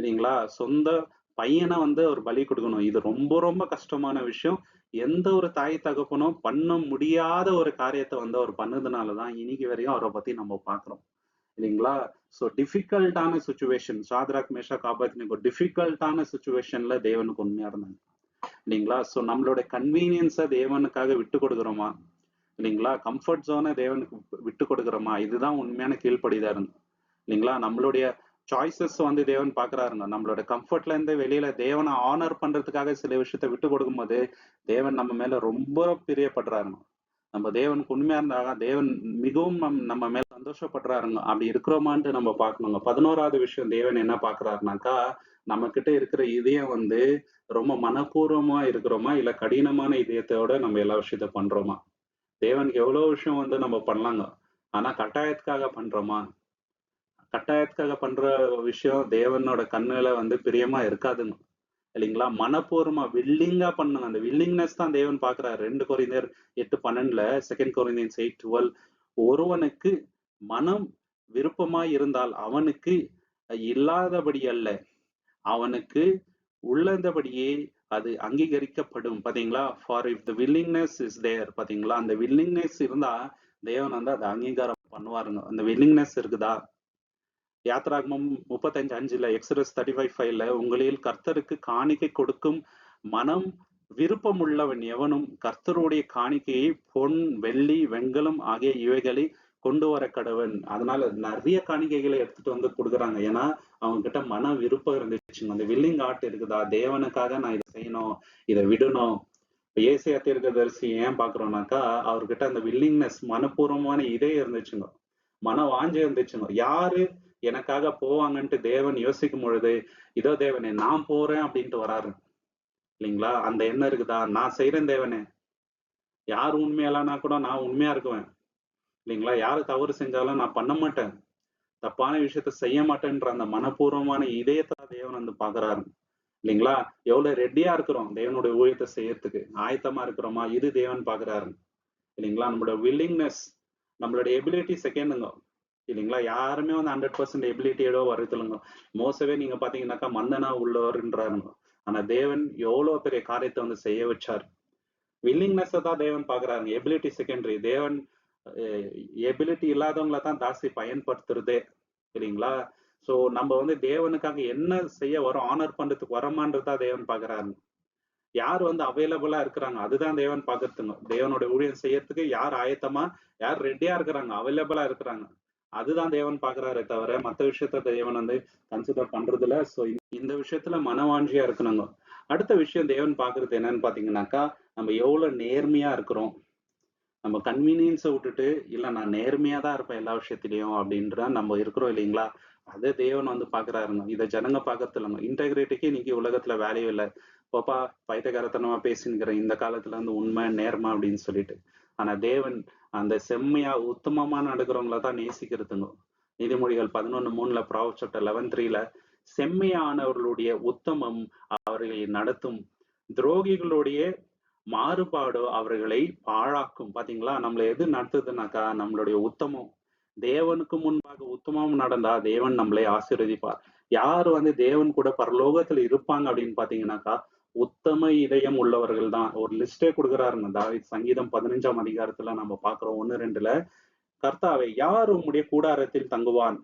சரிங்களா? சொந்த பையனை வந்து அவர் பலி கொடுக்கணும். இது ரொம்ப ரொம்ப கஷ்டமான விஷயம். எந்த ஒரு தாய் தகப்பனும் பண்ண முடியாத ஒரு காரியத்தை வந்து அவர் பண்ணதுனாலதான் இன்னைக்கு வரையும் அவரை பத்தி நம்ம பாக்குறோம். இல்லைங்களா? சோ டிஃபிகல்ட்டான சுச்சுவேஷன், சாத்ராக் மேஷாக் ஆபேத்நேகோ டிஃபிகல்ட்டான சுச்சுவேஷன்ல தேவனுக்கு உண்மையா இருந்தாங்க. இல்லைங்களா? சோ நம்மளோட கன்வீனியன்ஸை தேவனுக்காக விட்டு கொடுக்குறோமா? இல்லைங்களா? கம்ஃபர்ட் ஜோனை தேவனுக்கு விட்டு கொடுக்குறோமா? இதுதான் உண்மையான கீழ்ப்படிதாருங்க. இல்லைங்களா? நம்மளுடைய சாய்ஸஸ் வந்து தேவன் பாக்குறாருங்க. நம்மளோட கம்ஃபர்ட்ல இருந்து வெளியில தேவனை ஆனர் பண்றதுக்காக சில விஷயத்த விட்டு கொடுக்கும் போது தேவன் நம்ம மேல ரொம்ப பிரியப்படுறாருங்க. நம்ம தேவனுக்கு உண்மையா இருந்தா தேவன் மிகவும் நம்ம மேல சந்தோஷப்படுறாருங்க. அப்படி இருக்கிறோமான்ட்டு நம்ம பார்க்கணுங்க. 11வது விஷயம் தேவன் என்ன பார்க்கிறாருனாக்கா, நம்ம கிட்ட இருக்கிற இதயம் வந்து ரொம்ப மனப்பூர்வமா இருக்கிறோமா, இல்ல கடினமான இதயத்தோட நம்ம எல்லா விஷயத்த பண்றோமா? தேவனுக்கு எவ்வளவு விஷயம் வந்து நம்ம பண்ணலாங்க. ஆனா கட்டாயத்துக்காக பண்றோமா? கட்டாயத்துக்காக பண்ற விஷயம் தேவனோட கண்ணுல வந்து பிரியமா இருக்காதுங்க. இல்லைங்களா? மனப்பூர்வமா வில்லிங்கா பண்ணுங்க. அந்த வில்லிங்னஸ் தான் தேவன் பார்க்கிறார். 2 கொரிந்தியர் 8:12 2 கொரிந்தியன்ஸ் 8:12 ஒருவனுக்கு மனம் விருப்பமாய் இருந்தால் அவனுக்கு இல்லாதபடி அல்ல. அவனுக்கு உள்ளந்தபடியே அது அங்கீகரிக்கப்படும். பாத்தீங்களா? For if the willingness is there பாத்தீங்களா? அந்த வில்லிங்னஸ் இருந்தா தேவன் வந்து அத அங்கீகாரம் பண்ணுவாருங்க. அந்த வில்லிங்னஸ் இருக்குதா? யாத்ராகமம் 35:5 எக்ஸோடஸ் 35:5 உங்களில் கர்த்தருக்கு காணிக்கை கொடுக்கும் மனம் விருப்பமுள்ளவன் எவனும் கர்த்தருடைய காணிக்கையை பொன், வெள்ளி, வெண்கலம் ஆகிய இவைகளை கொண்டு வர கடவன். அதனால நிறைய காணிக்கைகளை எடுத்துட்டு வந்து கொடுக்குறாங்க. ஏன்னா அவங்க கிட்ட மன விருப்பம் இருந்துச்சுங்க. அந்த வில்லிங் ஆர்ட் இருக்குதா? தேவனுக்காக நான் இதை செய்யணும், இதை விடணும். ஏசியா தீர்க்கதரிசி ஏன் பாக்குறோம்னாக்கா அவர்கிட்ட அந்த வில்லிங்னஸ் மனப்பூர்வமான இதே இருந்துச்சுங்க. மன வாஞ்சை இருந்துச்சுங்க. யாரு எனக்காக போவாங்கன்ட்டு தேவன் யோசிக்கும் பொழுது, இதோ தேவனே நான் போறேன் அப்படின்ட்டு வராரு. இல்லைங்களா? அந்த எண்ணம் இருக்குதா? நான் செய்றேன் தேவனே. யார் உண்மையாலனா கூட நான் உண்மையா இருக்குவேன். இல்லைங்களா? யாரு தவறு செஞ்சாலும் நான் பண்ண மாட்டேன். தப்பான விஷயத்த செய்ய மாட்டேன்ற அந்த மனப்பூர்வமான இதயத்த தேவன் வந்து பாக்குறாரு. இல்லைங்களா? எவ்வளவு ரெடியா இருக்கிறோம் தேவனுடைய ஊழியத்தை செய்யறதுக்கு. ஆயத்தமா இருக்கிறோமா? இது தேவன் பாக்குறாரு. இல்லைங்களா? நம்மளோட வில்லிங்னஸ், நம்மளோட எபிலிட்டி செகண்டுங்க. இல்லைங்களா? யாருமே வந்து 100% எபிலிட்டியோட வர்றதில்லைங்க. மோசவே நீங்க பாத்தீங்கன்னாக்கா மந்தனா உள்ளவர்ன்றாருங்க. ஆனா தேவன் எவ்வளவு பெரிய காரியத்தை வந்து செய்ய வச்சார். வில்லிங்னஸ் தான் தேவன் பாக்குறாருங்க. Ability secondary. தேவன் எபிலிட்டி இல்லாதவங்களை தான் ஜாஸ்தி பயன்படுத்துறதே. சரிங்களா? சோ நம்ம வந்து தேவனுக்காக என்ன செய்ய வரோம், ஆனர் பண்றதுக்கு வரோமான்றதா தேவன் பாக்குறாரு. யார் வந்து அவைலபிளா இருக்கிறாங்க அதுதான் தேவன் பாக்குறதுங்க. தேவனோட ஊழியம் செய்யறதுக்கு யார் ஆயத்தமா, யார் ரெடியா இருக்கிறாங்க, அவைலபிளா இருக்கிறாங்க. அதுதான் தேவன் பாக்குறாரே தவிர மத்த விஷயத்த தேவன் வந்து கன்சிடர் பண்றதுல. சோ இந்த விஷயத்துல மனவாஞ்சியா இருக்கணுங்க. அடுத்த விஷயம் தேவன் பாக்குறது என்னன்னு பாத்தீங்கன்னாக்கா, நம்ம எவ்வளவு நேர்மையா இருக்கிறோம். நம்ம கன்வீனியன்ஸை விட்டுட்டு இல்ல நான் நேர்மையா தான் இருப்பேன் எல்லா விஷயத்திலயும் அப்படின்ற நம்ம இருக்கிறோம் இல்லைங்களா? அதை தேவன் வந்து பாக்குறாருங்க. இதை ஜனங்க பாக்குறது இல்லைங்க. இன்டெகிரிட்டிக்கு இன்னைக்கு உலகத்துல வேல்யூ இல்லை. பாப்பா பைத்தியக்காரத்தனமா பேசினுக்கிற இந்த காலத்துல வந்து உண்மை நேர்மை அப்படின்னு சொல்லிட்டு. ஆனா தேவன் அந்த செம்மையா உத்தமமா நடக்கிறவங்கள தான் நேசிக்கிறதுங்க. நீதிமொழிகள் 11:3 ப்ராவர்ப்ஸ் சாப்டர் 11:3 செம்மையானவர்களுடைய உத்தமம் அவர்களை நடத்தும், துரோகிகளுடைய மாறுபாடு அவர்களை பாழாக்கும். பாத்தீங்களா? நம்மள எது நடத்துதுனாக்கா நம்மளுடைய உத்தமம். தேவனுக்கு முன்பாக உத்தமம் நடந்தா தேவன் நம்மளை ஆசீர்வதிப்பார். யார் வந்து தேவன் கூட பரலோகத்துல இருப்பாங்க அப்படின்னு பாத்தீங்கன்னாக்கா உத்தம இதயம் உள்ளவர்கள் தான். ஒரு லிஸ்டே கொடுக்குறாருங்க தாவீது. சங்கீதம் 15ஆம் அதிகாரத்துல நம்ம பாக்குறோம் 1-2 கர்த்தாவே யார் உம்முடைய கூடாரத்தில் தங்குவான்,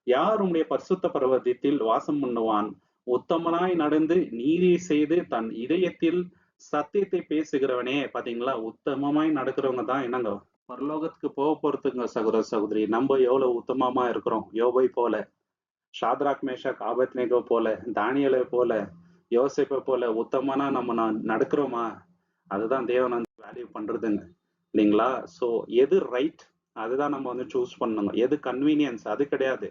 யார் உம்முடைய பரிசுத்த பர்வதத்தில் வாசம் பண்ணுவான். உத்தமனாய் நடந்து நீதி செய்து தன் இதயத்தில் சத்தியத்தை பேசுகிறவனே. பாத்தீங்களா? உத்தமமாய் நடக்கிறவங்க தான் என்னங்க பரலோகத்துக்கு போக போறதுங்க. சகோதர சகோதரி நம்ம எவ்வளவு உத்தமமா இருக்கிறோம். யோபை போல, ஷாத்ராக் மேஷாக் ஆபத்நேகோ போல, தானியேலை போல, யோசேப்பை போல உத்தமனா நம்ம நடக்கிறோமா? அதுதான் தேவன் வந்து வேல்யூ பண்றதுங்க. இல்லைங்களா? சோ எது ரைட் அதுதான் நம்ம வந்து சூஸ் பண்ணணும். எது கன்வீனியன்ஸ் அது கிடையாது.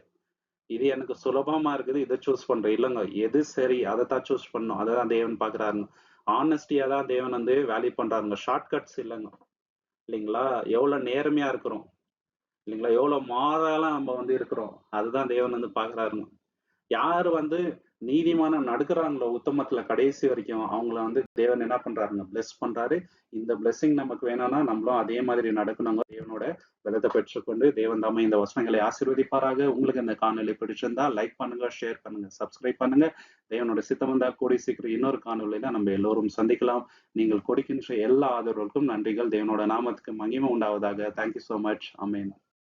இது எனக்கு சுலபமா இருக்குது இதை சூஸ் பண்றேன் இல்லைங்க. எது சரி அதைத்தான் சூஸ் பண்ணணும். அதைதான் தேவன் பாக்குறாருங்க. ஆனஸ்டியா தான் தேவன் வந்து வேல்யூ பண்றாருங்க. ஷார்ட்கட்ஸ் இல்லைங்க. இல்லைங்களா? எவ்வளவு நேர்மையா இருக்கிறோம். இல்லைங்களா? எவ்வளவு மாறாலாம் நம்ம வந்து இருக்கிறோம். அதுதான் தேவன் வந்து பாக்குறாருங்க. யாரு வந்து நீதிமானா நடக்கிறாங்களோ உத்தமத்துல கடைசி வரைக்கும் அவங்கள வந்து தேவன் என்ன பண்றாருங்க பிளஸ் பண்றாரு. இந்த பிளெஸிங் நமக்கு வேணும்னா நம்மளும் அதே மாதிரி நடக்கணுங்க. தேவனோட பலத்தை பெற்றுக்கொண்டு தேவன் தாமே இந்த வசனங்களை ஆசீர்வதிப்பாராக. உங்களுக்கு இந்த காணொலி பிடிச்சிருந்தா லைக் பண்ணுங்க, ஷேர் பண்ணுங்க, சப்ஸ்கிரைப் பண்ணுங்க. தேவனோட சித்தம் வந்தா கூடி சீக்கிரம் இன்னொரு காணொலியில நம்ம எல்லோரும் சந்திக்கலாம். நீங்கள் கொடுக்கின்ற எல்லா ஆதரவுகளுக்கும் நன்றிகள். தேவனோட நாமத்துக்கு மகிமை உண்டாவதாக. Thank you so much. ஆமென்.